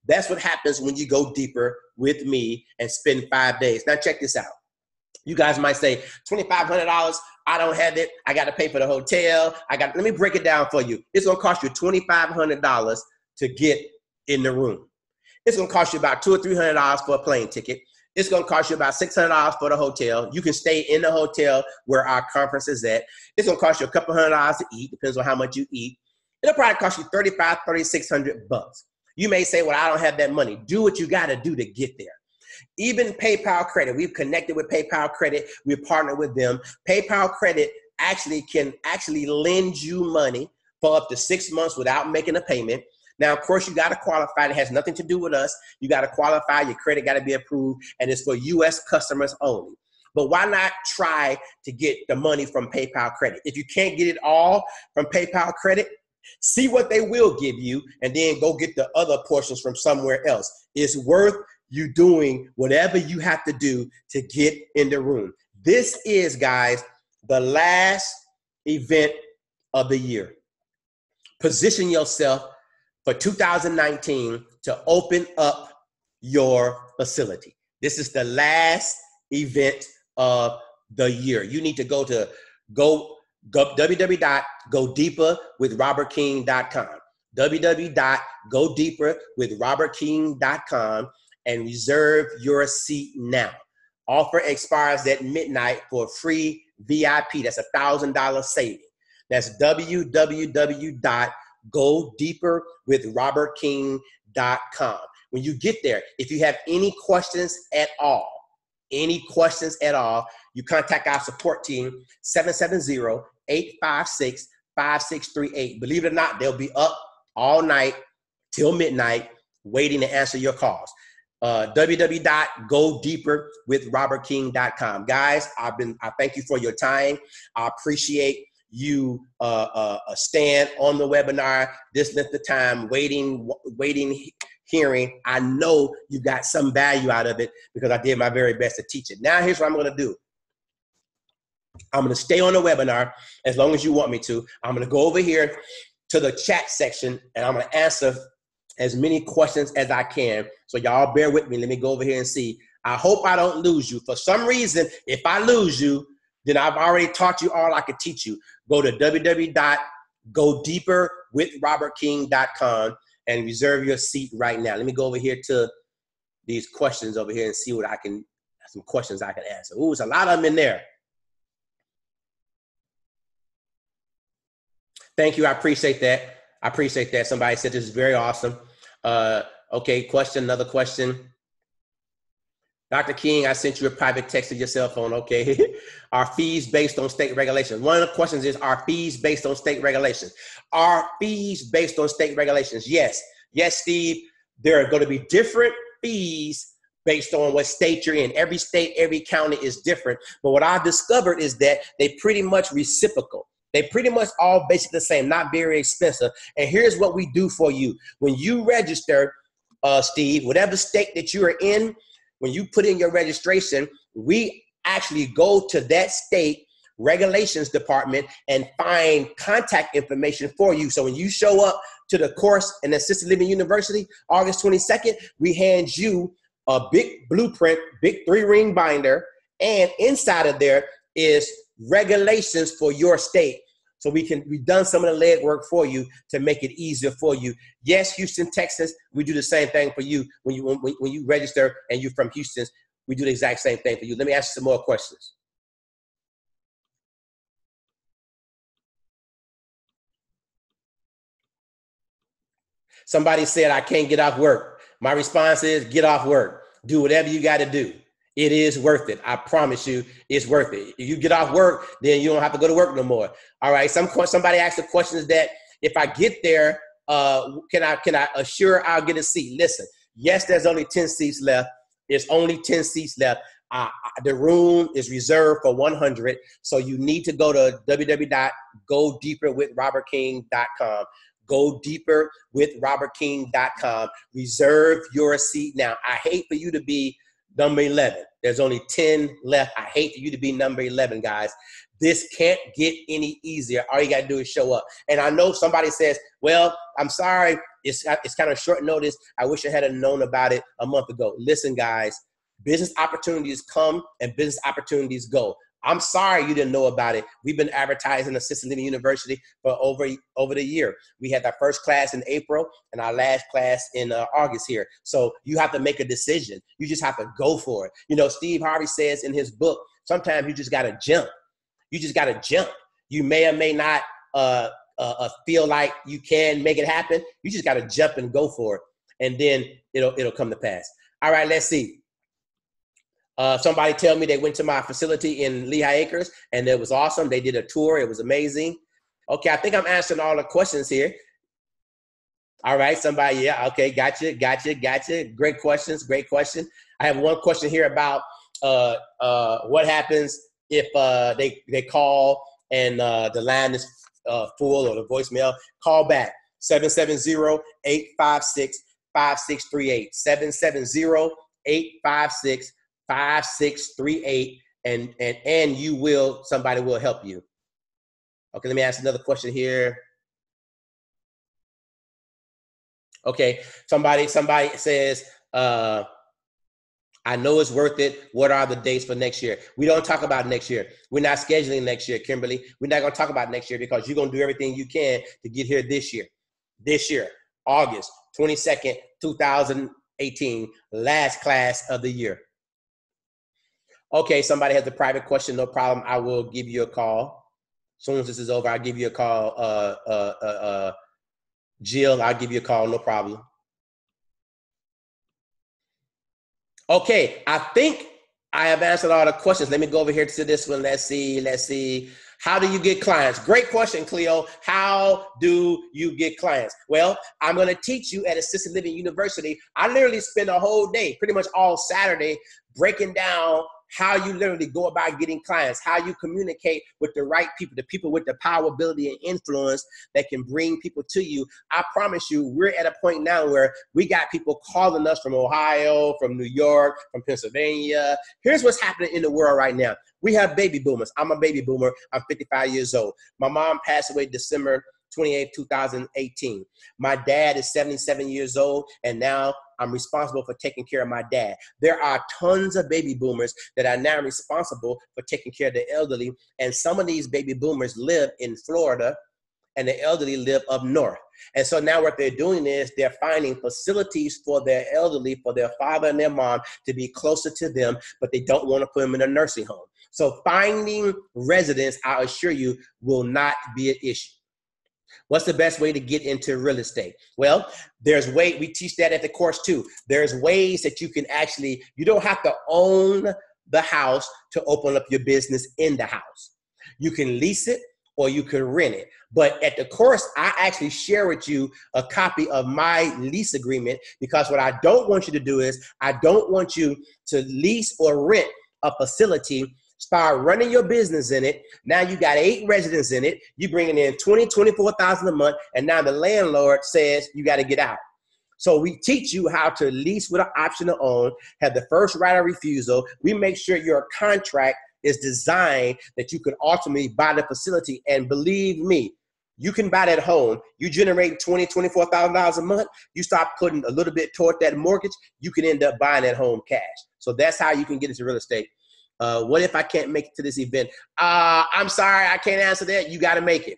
That's what happens when you go deeper with me and spend 5 days. Now check this out. You guys might say, $2,500 I don't have it. I got to pay for the hotel. Let me break it down for you. It's going to cost you $2,500 to get in the room. It's going to cost you about $200 or $300 for a plane ticket. It's going to cost you about $600 for the hotel. You can stay in the hotel where our conference is at. It's going to cost you a couple $100 to eat. Depends on how much you eat. It'll probably cost you $3,500, $3,600. You may say, well, I don't have that money. Do what you got to do to get there. Even PayPal Credit, we've connected with PayPal Credit. We've partnered with them. PayPal Credit can lend you money for up to 6 months without making a payment. Now, of course, you got to qualify. It has nothing to do with us. You got to qualify. Your credit got to be approved, and it's for U.S. customers only. But why not try to get the money from PayPal Credit? If you can't get it all from PayPal Credit, see what they will give you, and then go get the other portions from somewhere else. It's worth you doing whatever you have to do to get in the room. This is, guys, the last event of the year. Position yourself for 2019 to open up your facility. This is the last event of the year. You need to go www.godeeperwithrobertking.com, www.godeeperwithrobertking.com, and reserve your seat now. Offer expires at midnight for a free VIP. That's $1,000 saving. That's www.godeeperwithrobertking.com. When you get there, if you have any questions at all, you contact our support team, 770-856-5638. Believe it or not, they'll be up all night till midnight waiting to answer your calls. www.godeeperwithrobertking.com. Guys, I thank you for your time. I appreciate you staying on the webinar this length of time, waiting, hearing. I know you got some value out of it because I did my very best to teach it. Now, here's what I'm going to do. I'm going to stay on the webinar as long as you want me to. I'm going to go over here to the chat section, and I'm going to answer as many questions as I can. So y'all bear with me. Let me go over here and see. I hope I don't lose you. For some reason, if I lose you, then I've already taught you all I could teach you. Go to www.godeeperwithrobertking.com and reserve your seat right now. Let me go over here to these questions over here and see what some questions I can answer. Ooh, there's a lot of them in there. Thank you. I appreciate that. Somebody said this is very awesome. Okay, another question. Dr. King, I sent you a private text to your cell phone. Okay. Are fees based on state regulations? One of the questions is, are fees based on state regulations? Are fees based on state regulations? Yes. Yes, Steve. There are going to be different fees based on what state you're in. Every state, every county is different. But what I've discovered is that they pretty much reciprocal. They pretty much all basically the same, not very expensive. And here's what we do for you. When you register, Steve, whatever state that you are in, when you put in your registration, we actually go to that state regulations department and find contact information for you. So when you show up to the course in Assisted Living University, August 22nd, we hand you a big blueprint, big 3-ring binder, and inside of there is regulations for your state. So we've done some of the legwork for you to make it easier for you. Yes, Houston, Texas, we do the same thing for you. When you register and you're from Houston, we do the exact same thing for you. Let me ask you some more questions. Somebody said, I can't get off work. My response is, get off work. Do whatever you got to do. It is worth it. I promise you, it's worth it. If you get off work, then you don't have to go to work no more. All right. Somebody asked the questions that if I get there, can I assure I'll get a seat? Listen, yes, there's only 10 seats left. There's only 10 seats left. The room is reserved for 100. So you need to go to www.godeeperwithrobertking.com. Godeeperwithrobertking.com. Reserve your seat now. I hate for you to be number 11. There's only 10 left. I hate for you to be number 11, guys. This can't get any easier. All you got to do is show up. And I know somebody says, well, I'm sorry. It's kind of short notice. I wish I had known about it a month ago. Listen, guys, business opportunities come and business opportunities go. I'm sorry you didn't know about it. We've been advertising Assisted Living University for over the year. We had our first class in April and our last class in August here. So you have to make a decision. You just have to go for it. You know, Steve Harvey says in his book, sometimes you just got to jump. You just got to jump. You may or may not feel like you can make it happen. You just got to jump and go for it. And then it'll come to pass. All right, let's see. Somebody tell me they went to my facility in Lehigh Acres and it was awesome. They did a tour. It was amazing. Okay, I think I'm answering all the questions here. All right, somebody, yeah, okay, gotcha. Great questions, great question. I have one question here about what happens if they call and the line is full or the voicemail. Call back, 770-856-5638, 770-856-5638, and somebody will help you. Okay, let me ask another question here. Okay, somebody says, I know it's worth it. What are the dates for next year? We don't talk about next year. We're not scheduling next year, Kimberly. We're not going to talk about next year because you're going to do everything you can to get here this year. This year, August 22nd, 2018, last class of the year. Okay, somebody has a private question, no problem. I will give you a call. As soon as this is over, I'll give you a call. Jill, I'll give you a call, no problem. Okay, I think I have answered all the questions. Let me go over here to this one. Let's see. How do you get clients? Great question, Cleo. How do you get clients? Well, I'm going to teach you at Assisted Living University. I literally spend a whole day, pretty much all Saturday, breaking down how you literally go about getting clients, how you communicate with the right people, the people with the power, ability, and influence that can bring people to you. I promise you, we're at a point now where we got people calling us from Ohio, from New York, from Pennsylvania. Here's what's happening in the world right now. We have baby boomers. I'm a baby boomer. I'm 55 years old. My mom passed away December 28, 2018. My dad is 77 years old, and now I'm responsible for taking care of my dad. There are tons of baby boomers that are now responsible for taking care of the elderly, and some of these baby boomers live in Florida, and the elderly live up north. And so now what they're doing is they're finding facilities for their elderly, for their father and their mom to be closer to them, but they don't want to put them in a nursing home. So finding residents, I assure you, will not be an issue. What's the best way to get into real estate? Well, we teach that at the course too. There's ways that you can actually, you don't have to own the house to open up your business in the house. You can lease it or you can rent it. But at the course, I actually share with you a copy of my lease agreement, because what I don't want you to do is I don't want you to lease or rent a facility, start running your business in it. Now you got 8 residents in it. You bringing in $24,000 a month. And now the landlord says you got to get out. So we teach you how to lease with an option to own, have the first right of refusal. We make sure your contract is designed that you can ultimately buy the facility. And believe me, you can buy that home. You generate $24,000 a month. You start putting a little bit toward that mortgage. You can end up buying that home cash. So that's how you can get into real estate. What if I can't make it to this event? I'm sorry, I can't answer that. You got to make it.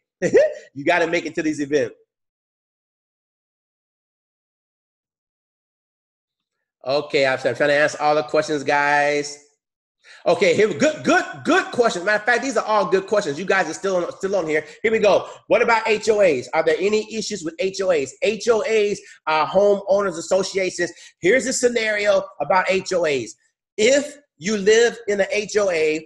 You got to make it to this event. Okay, I'm trying to answer all the questions, guys. Okay, here, good questions. Matter of fact, these are all good questions. You guys are still on here. Here we go. What about HOAs? Are there any issues with HOAs? HOAs are homeowners associations. Here's a scenario about HOAs. If you live in an HOA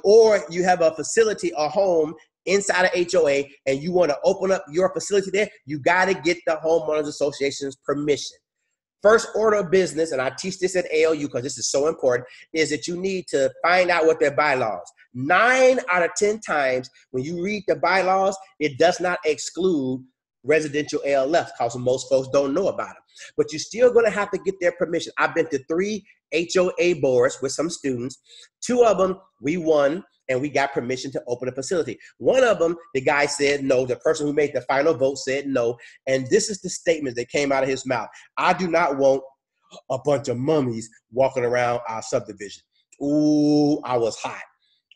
or you have a facility, a home inside an HOA, and you want to open up your facility there, you got to get the homeowners association's permission. First order of business, and I teach this at ALU because this is so important, is that you need to find out what their bylaws. 9 out of 10 times when you read the bylaws, it does not exclude residential ALF because most folks don't know about them. But you're still going to have to get their permission. I've been to 3 HOA boards with some students. 2 of them, we won, and we got permission to open a facility. One of them, the guy said no. The person who made the final vote said no. And this is the statement that came out of his mouth. I do not want a bunch of mummies walking around our subdivision. Ooh, I was hot.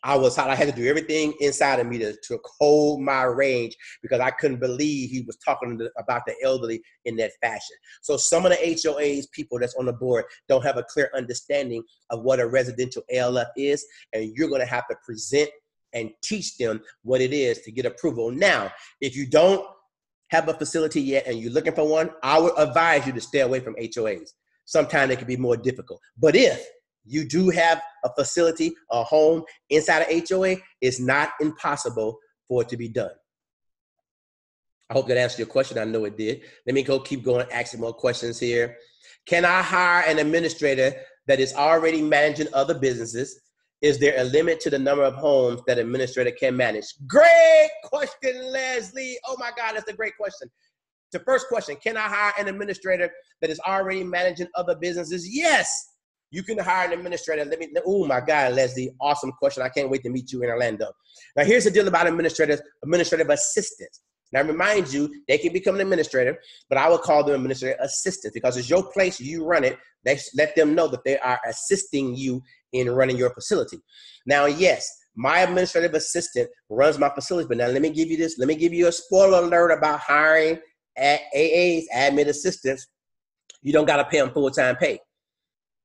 I was hot. I had to do everything inside of me to hold my range because I couldn't believe he was talking about the elderly in that fashion. So some of the HOAs people that's on the board don't have a clear understanding of what a residential ALF is, and you're going to have to present and teach them what it is to get approval. Now, if you don't have a facility yet and you're looking for one, I would advise you to stay away from HOAs. Sometimes it can be more difficult. But if you do have a facility, a home inside of HOA, it's not impossible for it to be done. I hope that answered your question. I know it did. Let me keep going, asking more questions here. Can I hire an administrator that is already managing other businesses? Is there a limit to the number of homes that administrator can manage? Great question, Leslie. Oh my God, that's a great question. The first question, can I hire an administrator that is already managing other businesses? Yes. You can hire an administrator. Oh my God, Leslie, awesome question. I can't wait to meet you in Orlando. Now, here's the deal about administrative assistants. Now, remind you, they can become an administrator, but I would call them administrative assistants because it's your place, you run it. They let them know that they are assisting you in running your facility. Now, yes, my administrative assistant runs my facility, but now let me give you this. Let me give you a spoiler alert about hiring AAs, admin assistants. You don't got to pay them full-time pay.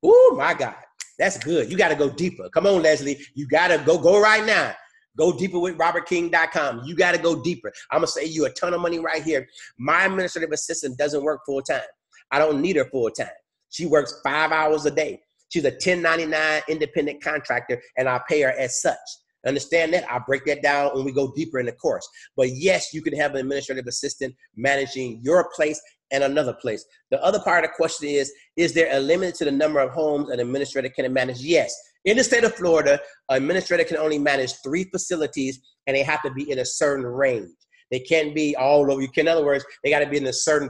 Oh my God, that's good. You got to go deeper. Come on, Leslie. You got to go right now. Go deeper with robertking.com. You got to go deeper. I'm going to save you a ton of money right here. My administrative assistant doesn't work full time. I don't need her full time. She works 5 hours a day. She's a 1099 independent contractor, and I pay her as such. Understand that? I'll break that down when we go deeper in the course. But yes, you can have an administrative assistant managing your place and another place. The other part of the question is there a limit to the number of homes an administrator can manage? Yes. In the state of Florida, an administrator can only manage 3 facilities, and they have to be in a certain range. They can't be all over. In other words, they got to be in a certain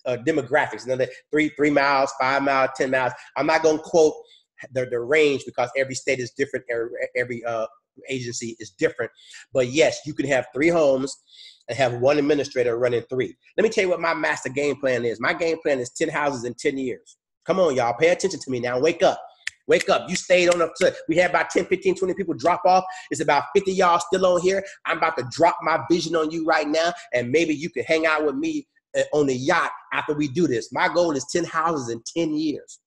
demographics. Another 3 miles, 5 miles, 10 miles. I'm not going to quote the range because every state is different. Every agency is different. But yes, you can have 3 homes and have 1 administrator running 3. Let me tell you what my master game plan is. My game plan is 10 houses in 10 years. Come on, y'all. Pay attention to me now. Wake up. Wake up. You stayed on up to, we had about 10, 15, 20 people drop off. It's about 50 y'all still on here. I'm about to drop my vision on you right now, and maybe you can hang out with me on the yacht after we do this. My goal is 10 houses in 10 years.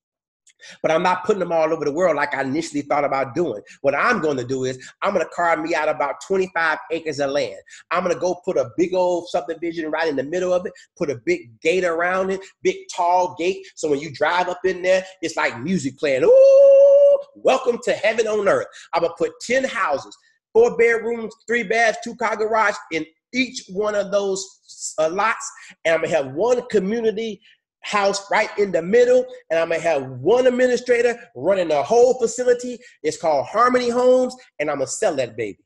But I'm not putting them all over the world like I initially thought about doing. What I'm going to do is I'm going to carve me out about 25 acres of land. I'm going to go put a big old subdivision right in the middle of it, put a big gate around it, big tall gate. So when you drive up in there, it's like music playing. Ooh, welcome to heaven on earth. I'm going to put 10 houses, 4 bedrooms, 3 baths, 2-car garage in each one of those lots. And I'm going to have 1 community house right in the middle, and I'm gonna have 1 administrator running the whole facility. It's called Harmony Homes, and I'm gonna sell that baby.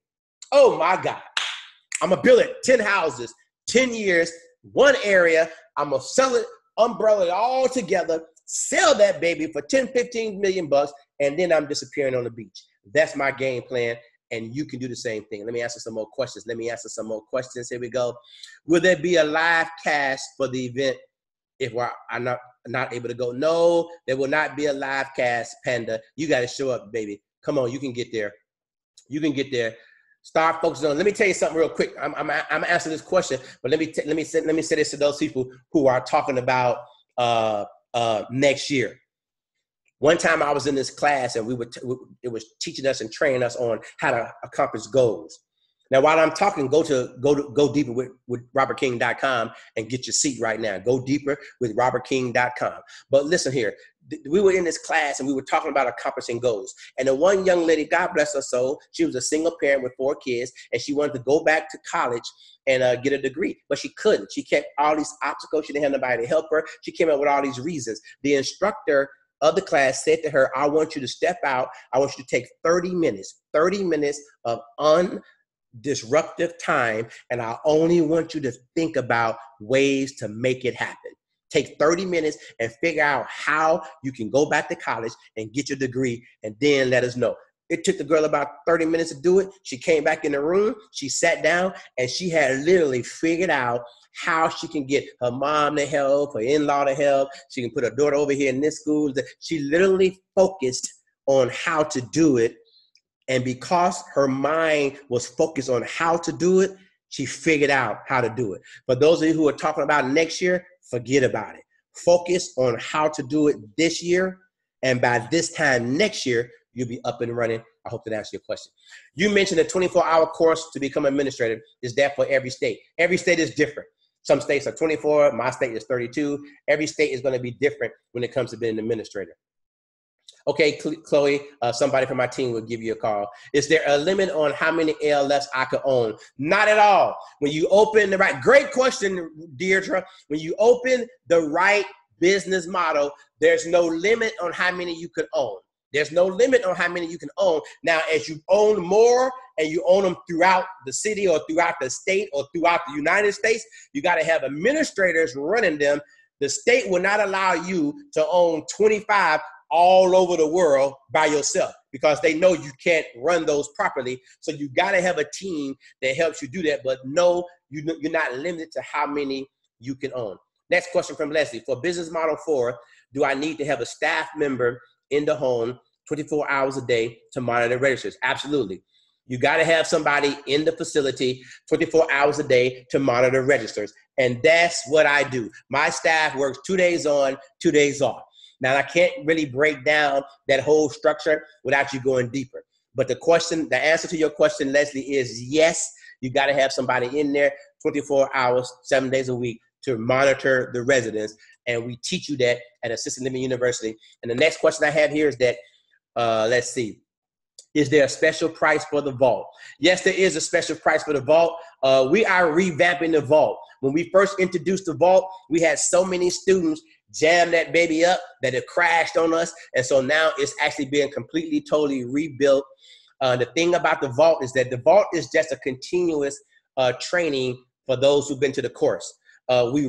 Oh my God. I'm gonna build it 10 houses, 10 years, 1 area. I'm gonna sell it, umbrella it all together, sell that baby for 10, 15 million bucks, and then I'm disappearing on the beach. That's my game plan, and you can do the same thing. Let me answer some more questions. Here we go. Will there be a live cast for the event if I'm not able to go? No, there will not be a live cast, Panda. You got to show up, baby. Come on, you can get there. You can get there. Start focusing on. Let me tell you something real quick. I'm answering this question, but let me say this to those people who are talking about next year. One time I was in this class, and it was teaching us and training us on how to accomplish goals. Now, while I'm talking, go deeper with robertking.com and get your seat right now. Go deeper with robertking.com. But listen here, we were in this class and we were talking about accomplishing goals. And the one young lady, God bless her soul, she was a single parent with 4 kids, and she wanted to go back to college and get a degree, but she couldn't. She kept all these obstacles. She didn't have nobody to help her. She came up with all these reasons. The instructor of the class said to her, I want you to step out. I want you to take 30 minutes of disruptive time, and I only want you to think about ways to make it happen. Take 30 minutes and figure out how you can go back to college and get your degree, and then let us know. It took the girl about 30 minutes to do it. She came back in the room, she sat down, and she had literally figured out how she can get her mom to help, her in-law to help. She can put her daughter over here in this school. She literally focused on how to do it And because her mind was focused on how to do it, she figured out how to do it. For those of you who are talking about next year, forget about it. Focus on how to do it this year. And by this time next year, you'll be up and running. I hope that answers your question. You mentioned a 24-hour course to become administrator. Is that for every state? Every state is different. Some states are 24. My state is 32. Every state is going to be different when it comes to being an administrator. Okay, Chloe, somebody from my team will give you a call. Is there a limit on how many ALFs I could own? Not at all. When you open the right, great question, Deirdre. When you open the right business model, there's no limit on how many you could own. There's no limit on how many you can own. Now, as you own more and you own them throughout the city or throughout the state or throughout the United States, you got to have administrators running them. The state will not allow you to own 25 all over the world by yourself because they know you can't run those properly. So you got to have a team that helps you do that. But no, you're not limited to how many you can own. Next question from Leslie. For business model 4, do I need to have a staff member in the home 24 hours a day to monitor registers? Absolutely. You got to have somebody in the facility 24 hours a day to monitor registers. And that's what I do. My staff works 2 days on, 2 days off. Now, I can't really break down that whole structure without you going deeper. But the answer to your question, Leslie, is yes, you got to have somebody in there 24 hours, 7 days a week to monitor the residents. And we teach you that at Assisted Living University. And the next question I have here is that, let's see, is there a special price for the vault? Yes, there is a special price for the vault. We are revamping the vault. When we first introduced the vault, we had so many students jam that baby up that it crashed on us. And so now it's actually being completely, totally rebuilt. The thing about the vault is that the vault is just a continuous training for those who've been to the course. We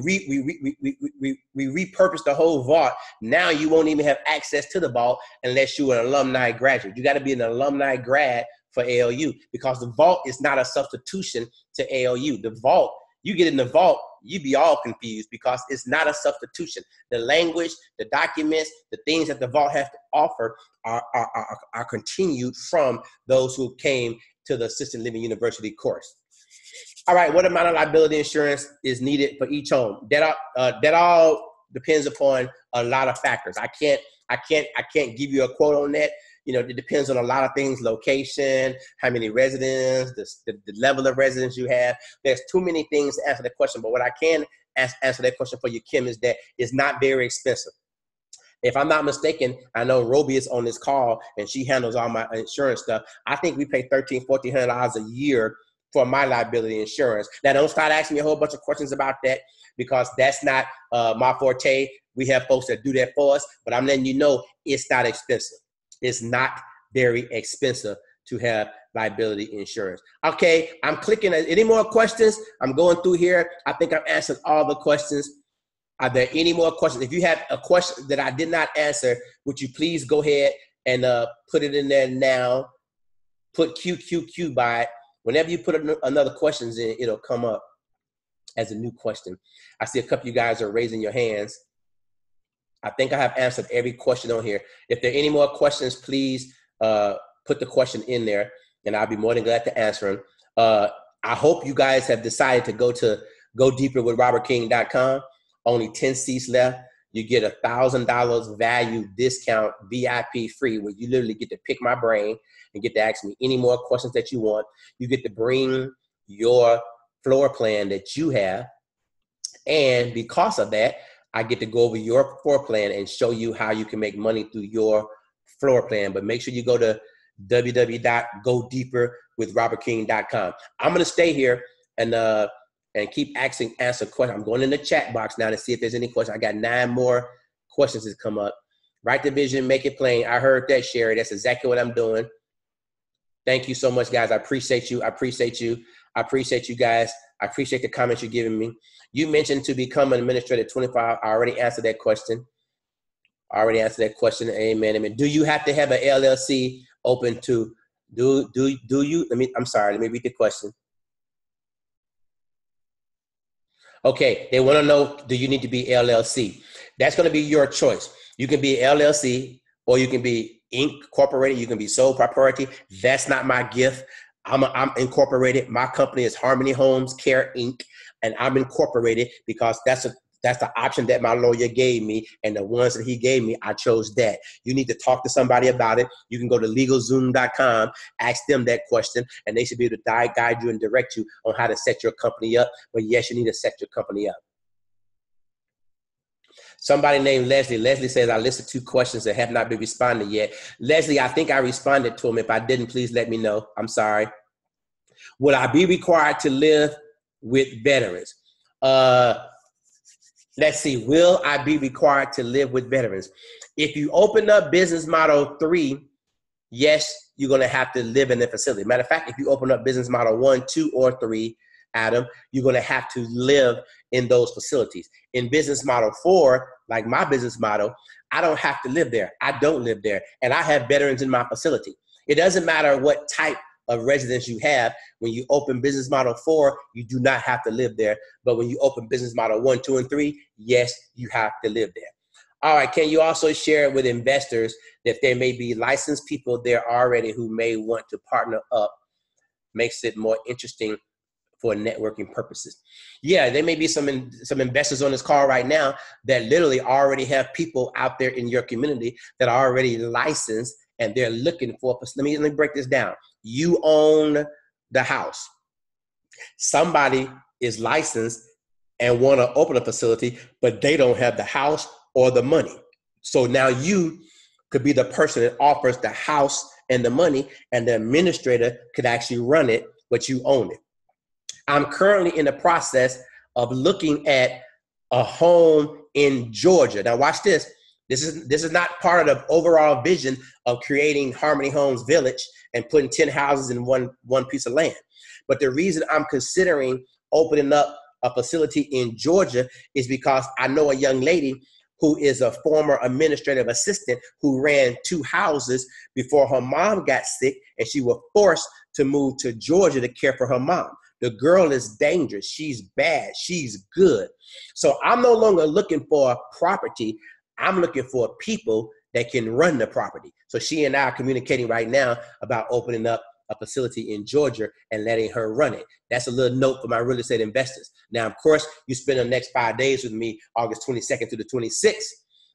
repurposed the whole vault. Now you won't even have access to the vault unless you're an alumni graduate. You got to be an alumni grad for ALU because the vault is not a substitution to ALU. The vault, you get in the vault, you be all confused because it's not a substitution. The language, the documents, the things that the vault has to offer are continued from those who came to the Assisted Living University course. All right, what amount of liability insurance is needed for each home? That all depends upon a lot of factors. I can't give you a quote on that. You know, it depends on a lot of things: location, how many residents, the level of residence you have. There's too many things to answer that question. But what I can answer that question for you, Kim, is that it's not very expensive. If I'm not mistaken, I know Roby is on this call and she handles all my insurance stuff. I think we pay $1,300, $1,400 a year for my liability insurance. Now, don't start asking me a whole bunch of questions about that because that's not my forte. We have folks that do that for us, but I'm letting you know it's not expensive. It's not very expensive to have liability insurance. Okay, I'm clicking. Any more questions? I'm going through here. I think I've answered all the questions. Are there any more questions? If you have a question that I did not answer, would you please go ahead and put it in there now? Put QQQ by it. Whenever you put another questions in, it'll come up as a new question. I see a couple of you guys are raising your hands. I think I have answered every question on here. If there are any more questions, please put the question in there, and I'll be more than glad to answer them. I hope you guys have decided to go deeper with robertking.com. Only 10 seats left. You get $1,000 value discount, VIP free, where you literally get to pick my brain and get to ask me any more questions that you want. You get to bring your floor plan that you have. And because of that, I get to go over your floor plan and show you how you can make money through your floor plan. But make sure you go to www.godeeperwithrobertking.com. I'm going to stay here and keep answer questions. I'm going in the chat box now to see if there's any questions. I got 9 more questions that come up. Write the vision, make it plain. I heard that, Sherry. That's exactly what I'm doing. Thank you so much, guys. I appreciate you. I appreciate you. I appreciate you guys. I appreciate the comments you're giving me. You mentioned to become an administrator at 25. I already answered that question. Amen. Amen. Do you have to have an LLC open to, do you? I'm sorry. Let me read the question. Okay, they want to know, do you need to be LLC? That's going to be your choice. You can be LLC or you can be incorporated. You can be sole propriety. That's not my gift. I'm incorporated. My company is Harmony Homes Care Inc. And I'm incorporated because that's the option that my lawyer gave me, and the ones that he gave me, I chose that. You need to talk to somebody about it. You can go to LegalZoom.com, ask them that question, and they should be able to guide you and direct you on how to set your company up. But yes, you need to set your company up. Somebody named Leslie. Leslie says, I listed 2 questions that have not been responded yet. Leslie, I think I responded to him. If I didn't, please let me know. I'm sorry. Will I be required to live with veterans? Let's see. Will I be required to live with veterans? If you open up business model 3, yes, you're going to have to live in the facility. Matter of fact, if you open up business model 1, 2, or 3, Adam, you're going to have to live in those facilities. In business model 4, like my business model, I don't have to live there. I don't live there. And I have veterans in my facility. It doesn't matter what type of residence you have. When you open business model 4, you do not have to live there. But when you open business model 1, 2, and 3, yes, you have to live there. All right, can you also share with investors that there may be licensed people there already who may want to partner up? Makes it more interesting for networking purposes. Yeah, there may be some investors on this call right now that literally already have people out there in your community that are already licensed, and they're looking for, let me break this down. You own the house. Somebody is licensed and want to open a facility, but they don't have the house or the money. So now you could be the person that offers the house and the money, and the administrator could actually run it, but you own it. I'm currently in the process of looking at a home in Georgia. Now watch this. This is not part of the overall vision of creating Harmony Homes Village and putting 10 houses in one piece of land. But the reason I'm considering opening up a facility in Georgia is because I know a young lady who is a former administrative assistant who ran 2 houses before her mom got sick, and she was forced to move to Georgia to care for her mom. The girl is dangerous. She's bad. She's good. So I'm no longer looking for property. I'm looking for people that can run the property. So she and I are communicating right now about opening up a facility in Georgia and letting her run it. That's a little note for my real estate investors. Now, of course, you spend the next 5 days with me, August 22nd through the 26th,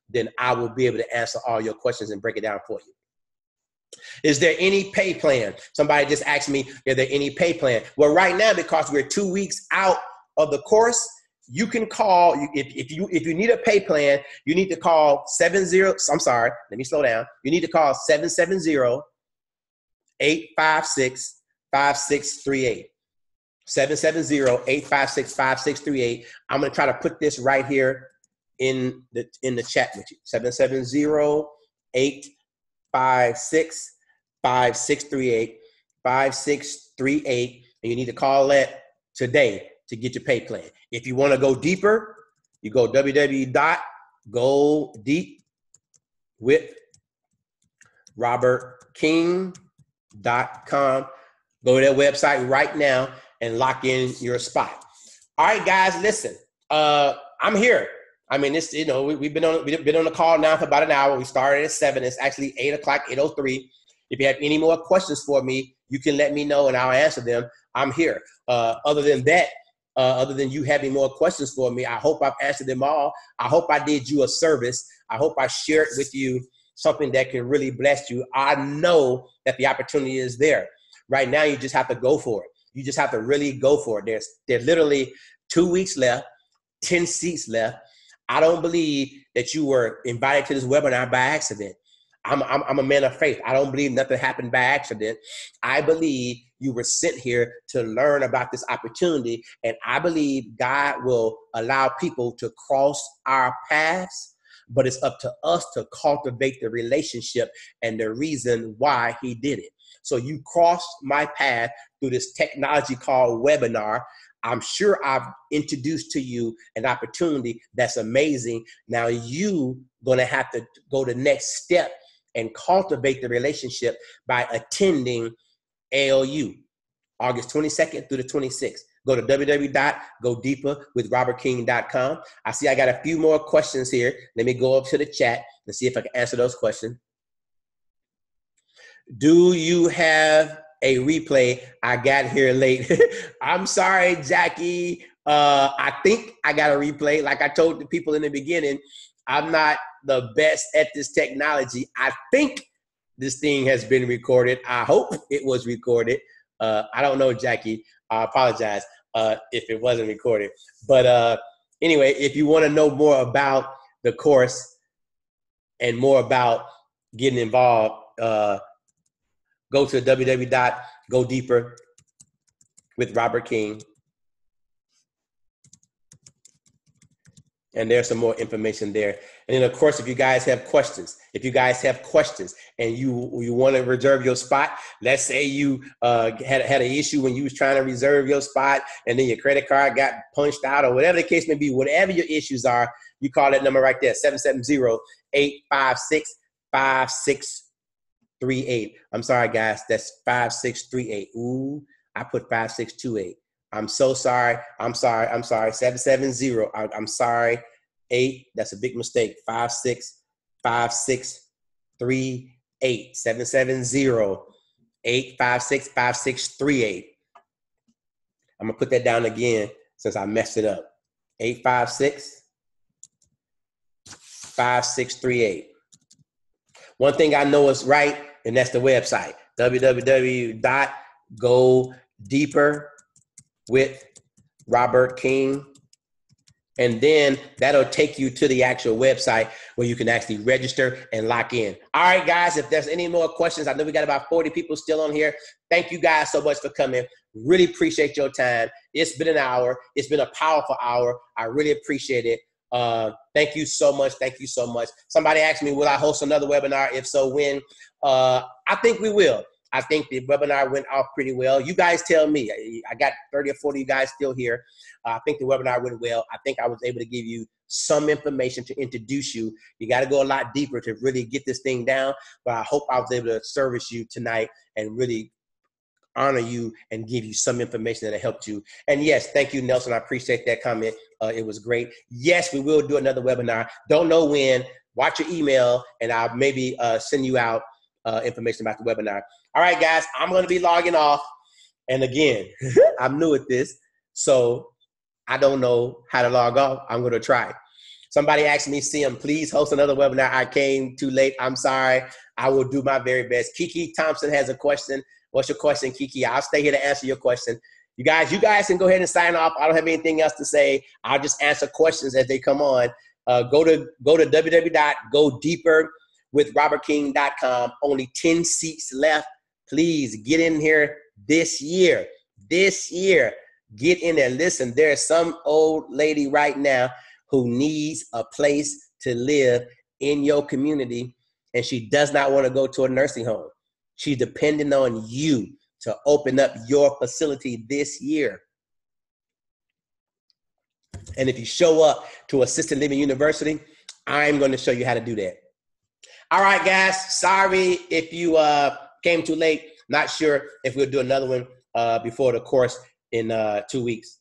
then I will be able to answer all your questions and break it down for you. Is there any pay plan? Somebody just asked me, is there any pay plan? Well, right now, because we're 2 weeks out of the course, you can call, if you need a pay plan, you need to call 70, I'm sorry, let me slow down. You need to call 770-856-5638. 770-856-5638. I'm going to try to put this right here in the chat with you. 770-856-5638, 5638, and you need to call that today to get your pay plan. If you want to go deeper, you go www.godeepwithrobertking.com. Go to that website right now and lock in your spot. All right, guys, listen. I'm here. I mean, this, we've been on the call now for about an hour. We started at 7. It's actually 8 o'clock, 8:03. If you have any more questions for me, you can let me know and I'll answer them. I'm here. Other than that, other than you having more questions for me, I hope I've answered them all. I hope I did you a service. I hope I shared with you something that can really bless you. I know that the opportunity is there. Right now, you just have to go for it. You just have to really go for it. There's literally 2 weeks left, 10 seats left. I don't believe that you were invited to this webinar by accident. I'm a man of faith. I don't believe nothing happened by accident. I believe you were sent here to learn about this opportunity, and I believe God will allow people to cross our paths, but it's up to us to cultivate the relationship and the reason why he did it. So you crossed my path through this technology called webinar. I'm sure I've introduced to you an opportunity that's amazing. Now you gonna have to go the next step and cultivate the relationship by attending ALU, August 22nd through the 26th. Go to www.godeepwithrobertking.com. I see I got a few more questions here. Let me go up to the chat and see if I can answer those questions. Do you have a replay? I got here late. I'm sorry, Jackie. I think I got a replay. Like I told the people in the beginning, I'm not the best at this technology. I think this thing has been recorded. I hope it was recorded. I don't know, Jackie. I apologize if it wasn't recorded. But anyway, if you want to know more about the course and more about getting involved, go to www.godeeperwithrobert.king. And there's some more information there. And then, of course, if you guys have questions, and you want to reserve your spot, let's say you had an issue when you was trying to reserve your spot and then your credit card got punched out or whatever the case may be, whatever your issues are, you call that number right there, 770-856-5638. I'm sorry, guys, that's 5638. Ooh, I put 5628. I'm so sorry. I'm sorry. 770. I'm sorry. 8. That's a big mistake. 565638. 770-856-5638. I'm gonna put that down again since I messed it up. 856-5638. One thing I know is right, and that's the website. www.godeeperwithrobert.king. And then that'll take you to the actual website where you can actually register and lock in. All right, guys, if there's any more questions, I know we got about 40 people still on here. Thank you guys so much for coming. Really appreciate your time. It's been an hour. It's been a powerful hour. I really appreciate it. Thank you so much. Thank you so much. Somebody asked me, will I host another webinar? If so, when? I think we will. I think the webinar went off pretty well. You guys tell me. I got 30 or 40 of you guys still here. I think the webinar went well. I think I was able to give you some information to introduce you. You got to go a lot deeper to really get this thing down, but I hope I was able to service you tonight and really honor you and give you some information that helped you. And yes, thank you, Nelson. I appreciate that comment. It was great. Yes, we will do another webinar. Don't know when. Watch your email, and I'll maybe send you out information about the webinar. All right, guys, I'm going to be logging off. And again, I'm new at this, so I don't know how to log off. I'm going to try. Somebody asked me, CM, please host another webinar. I came too late. I'm sorry. I will do my very best. Kiki Thompson has a question. What's your question, Kiki? I'll stay here to answer your question. You guys can go ahead and sign off. I don't have anything else to say. I'll just answer questions as they come on. Go to www.godeeperwithrobert.king.com. Only 10 seats left. Please get in here this year. Get in there. Listen, there's some old lady right now who needs a place to live in your community, and she does not want to go to a nursing home. She's depending on you to open up your facility this year. And if you show up to Assisted Living University, I'm going to show you how to do that. All right, guys. Sorry if you came too late. Not sure if we'll do another one before the course in 2 weeks.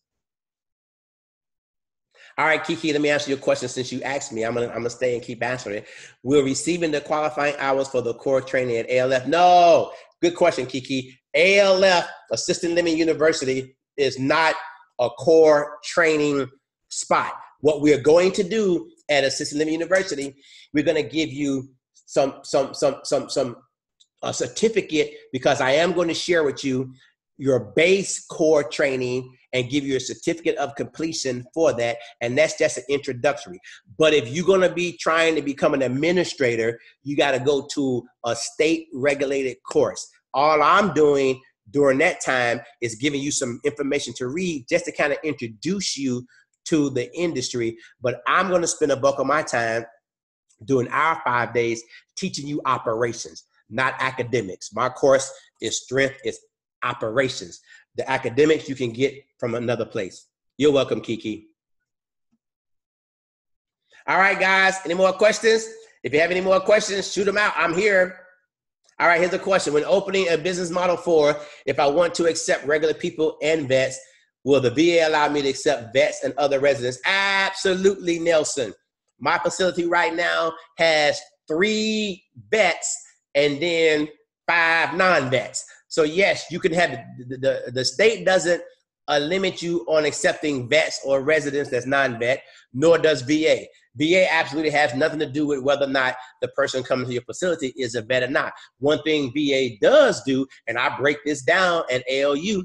All right, Kiki, let me answer your question since you asked me. I'm gonna stay and keep answering it. Will receiving the qualifying hours for the core training at ALF? No. Good question, Kiki. ALF, Assisted Living University, is not a core training spot. What we're going to do at Assisted Living University, we're going to give you a certificate, because I am going to share with you your base core training and give you a certificate of completion for that. And that's just an introductory. But if you're going to be trying to become an administrator, you got to go to a state regulated course. All I'm doing during that time is giving you some information to read just to kind of introduce you to the industry. But I'm going to spend a bulk of my time during our 5 days teaching you operations, not academics. My course is strength, is operations. The academics you can get from another place. You're welcome, Kiki. All right, guys, any more questions? If you have any more questions, shoot them out. I'm here. All right, here's a question. When opening a business model for, if I want to accept regular people and vets, will the VA allow me to accept vets and other residents? Absolutely, Nelson. My facility right now has 3 vets and then 5 non-vets. So yes, you can have the state doesn't limit you on accepting vets or residents that's non-vet, nor does VA. VA absolutely has nothing to do with whether or not the person coming to your facility is a vet or not. One thing VA does do, and I break this down at ALU,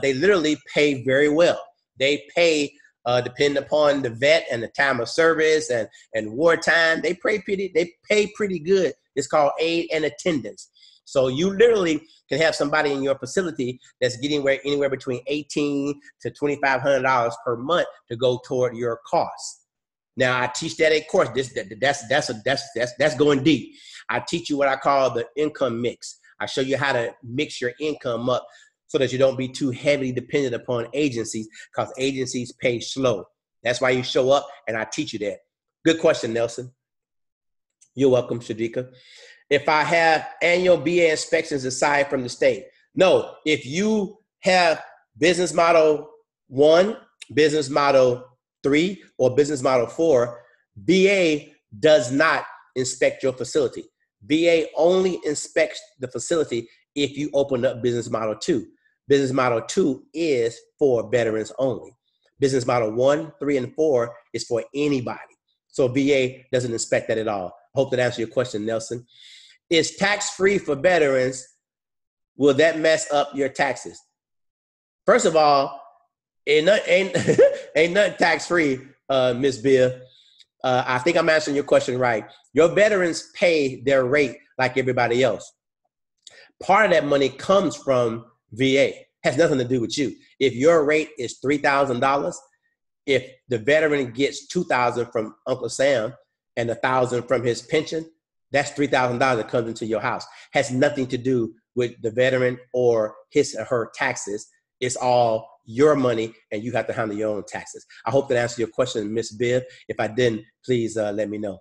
they literally pay very well. They pay, depending upon the vet and the time of service and wartime, they pay pretty good. It's called aid and attendance. So you literally can have somebody in your facility that's getting anywhere between $1,800 to $2,500 per month to go toward your costs. Now I teach that a course. That's going deep. I teach you what I call the income mix. I show you how to mix your income up so that you don't be too heavily dependent upon agencies, because agencies pay slow. That's why you show up, and I teach you that. Good question, Nelson. You're welcome, Shadika. If I have annual BA inspections aside from the state. No, if you have business model 1, business model 3, or business model 4, BA does not inspect your facility. BA only inspects the facility if you open up business model 2. Business model 2 is for veterans only. Business model 1, 3, and 4 is for anybody. So VA doesn't inspect that at all. I hope that answers your question, Nelson. Is tax-free for veterans? Will that mess up your taxes? First of all, ain't nothing tax-free, Ms. Bill. I think I'm answering your question right. Your veterans pay their rate like everybody else. Part of that money comes from VA. Has nothing to do with you. If your rate is $3,000, if the veteran gets $2,000 from Uncle Sam and $1,000 from his pension, that's $3,000 that comes into your house. Has nothing to do with the veteran or his or her taxes. It's all your money, and you have to handle your own taxes. I hope that answers your question, Miss Biv. If I didn't, please let me know.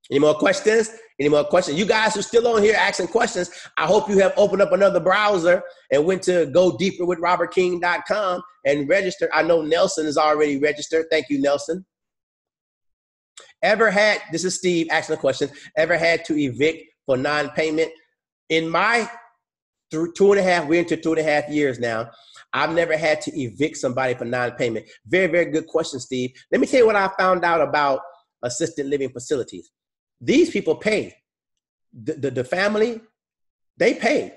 Any more questions? Any more questions? You guys who are still on here asking questions, I hope you have opened up another browser and went to godeeperwithrobertking.com and register. I know Nelson is already registered. Thank you, Nelson. This is Steve asking a question, ever had to evict for non-payment? In my we're into 2.5 years now, I've never had to evict somebody for non-payment. Very, very good question, Steve. Let me tell you what I found out about assisted living facilities. These people pay. The family, they pay.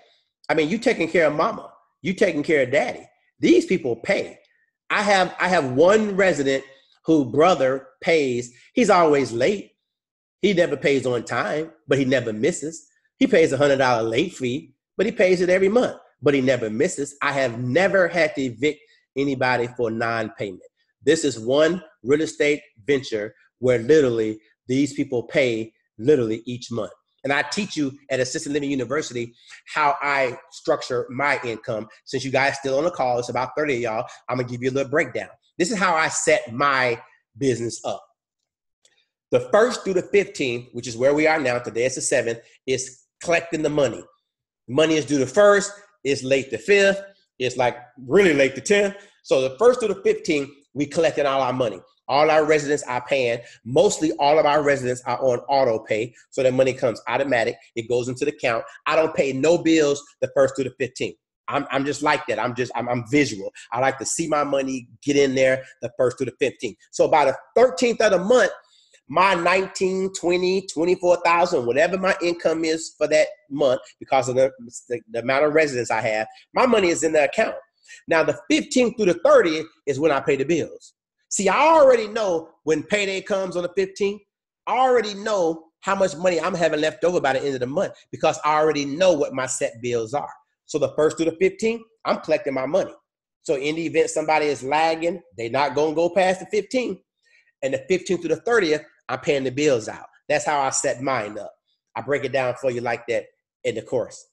I mean, you taking care of mama, you taking care of daddy. These people pay. I have one resident whose brother pays. He's always late. He never pays on time, but he never misses. He pays $100 late fee, but he pays it every month, but he never misses. I have never had to evict anybody for non-payment. This is one real estate venture where literally these people pay literally each month. And I teach you at Assisted Living University how I structure my income. Since you guys still on the call, it's about 30 of y'all, I'm gonna give you a little breakdown. This is how I set my business up. The 1st through the 15th, which is where we are now, today it's the 7th, is collecting the money. Money is due the 1st, it's late the 5th, it's like really late the 10th. So the 1st through the 15th, we collecting all our money. All our residents are paying. Mostly all of our residents are on auto pay. So that money comes automatic. It goes into the account. I don't pay no bills the 1st through the 15th. I'm just like that. I'm visual. I like to see my money get in there the 1st through the 15th. So by the 13th of the month, my 19, 20, 24,000, whatever my income is for that month, because of the amount of residents I have, my money is in the account. Now the 15th through the 30th is when I pay the bills. See, I already know when payday comes on the 15th, I already know how much money I'm having left over by the end of the month because I already know what my set bills are. So the 1st through the 15th, I'm collecting my money. So in the event somebody is lagging, they're not going to go past the 15th. And the 15th through the 30th, I'm paying the bills out. That's how I set mine up. I break it down for you like that in the course.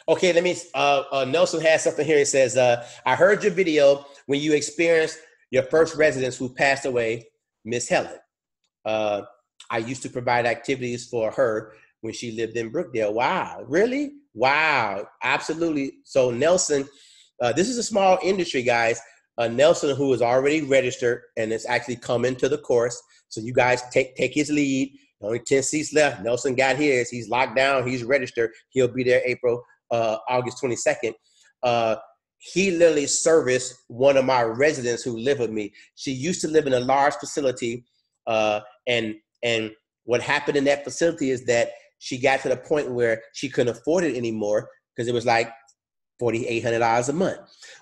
Okay, let me, Nelson has something here. He says, I heard your video when you experienced your first residents who passed away, Miss Helen. I used to provide activities for her when she lived in Brookdale. Wow, really? Wow, absolutely. So Nelson, this is a small industry, guys. Nelson, who is already registered and is actually coming to the course. So you guys take his lead. Only 10 seats left. Nelson got his. He's locked down. He's registered. He'll be there August 22nd. He literally serviced one of my residents who live with me. She used to live in a large facility. And what happened in that facility is that she got to the point where she couldn't afford it anymore because it was like $4,800 a month.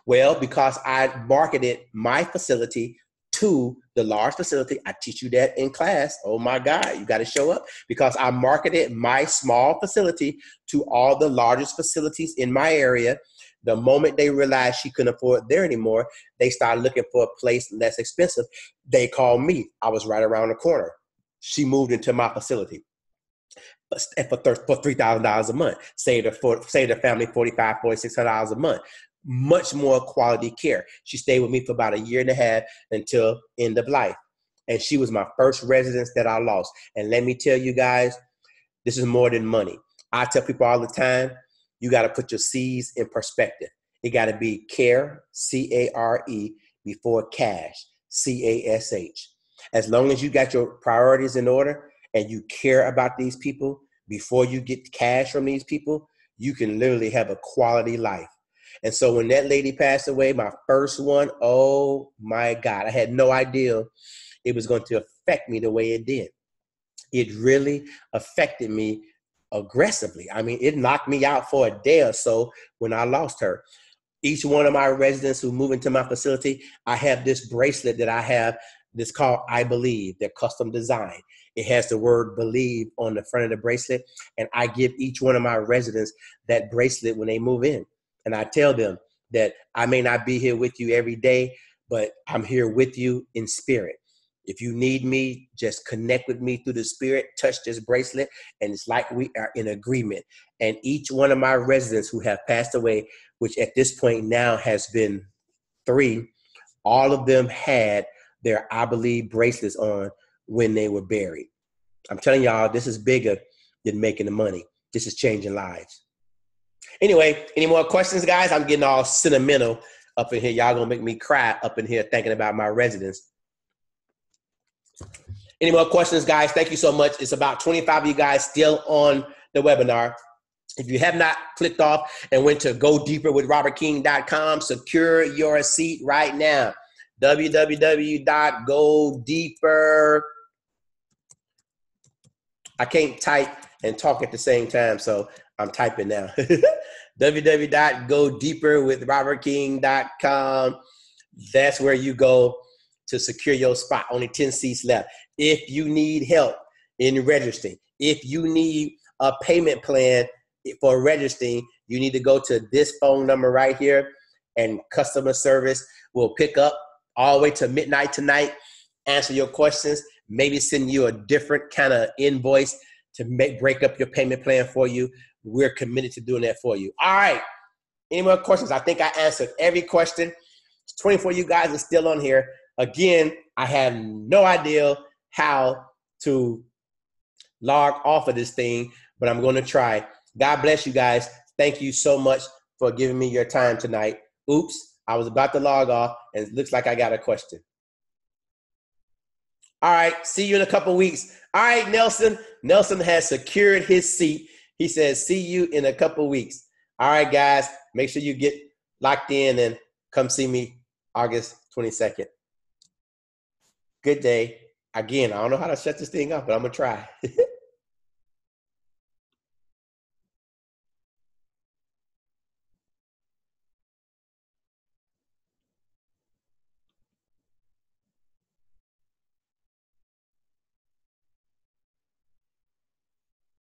Well, because I marketed my facility to the large facility, I teach you that in class. Oh my God, you got to show up, because I marketed my small facility to all the largest facilities in my area. The moment they realized she couldn't afford it there anymore, they started looking for a place less expensive. They called me. I was right around the corner. She moved into my facility for $3,000 a month. Saved the family $4,500, $4,600 a month. Much more quality care. She stayed with me for about a year and a half until end of life. And she was my first residence that I lost. And let me tell you guys, this is more than money. I tell people all the time, you got to put your C's in perspective. It got to be care, C-A-R-E, before cash, C-A-S-H. As long as you got your priorities in order and you care about these people before you get cash from these people, you can literally have a quality life. And so when that lady passed away, my first one, oh my God, I had no idea it was going to affect me the way it did. It really affected me aggressively. I mean, it knocked me out for a day or so when I lost her. Each one of my residents who move into my facility, I have this bracelet that I have that's called I Believe. They're custom designed. It has the word believe on the front of the bracelet. And I give each one of my residents that bracelet when they move in. And I tell them that I may not be here with you every day, but I'm here with you in spirit. If you need me, just connect with me through the spirit, touch this bracelet, and it's like we are in agreement. And each one of my residents who have passed away, which at this point now has been 3, all of them had their I Believe bracelets on when they were buried. I'm telling y'all, this is bigger than making the money. This is changing lives. Anyway, any more questions, guys? I'm getting all sentimental up in here. Y'all gonna make me cry up in here thinking about my residents. Any more questions, guys? Thank you so much. It's about 25 of you guys still on the webinar. If you have not clicked off and went to godeeperwithrobertking.com, secure your seat right now. www.godeeper. I can't type and talk at the same time, so I'm typing now. www.godeeperwithrobertking.com. That's where you go to secure your spot. Only 10 seats left. If you need help in registering, if you need a payment plan for registering, you need to go to this phone number right here, and customer service will pick up all the way to midnight tonight, answer your questions, maybe send you a different kind of invoice to break up your payment plan for you. We're committed to doing that for you. All right. Any more questions? I think I answered every question. 24 of you guys are still on here. Again, I have no idea how to log off of this thing, but I'm going to try. God bless you guys. Thank you so much for giving me your time tonight. Oops, I was about to log off, and it looks like I got a question. All right, see you in a couple weeks. All right, Nelson. Nelson has secured his seat. He says, see you in a couple weeks. All right, guys, make sure you get locked in and come see me August 22nd. Good day. Again, I don't know how to shut this thing off, but I'm going to try.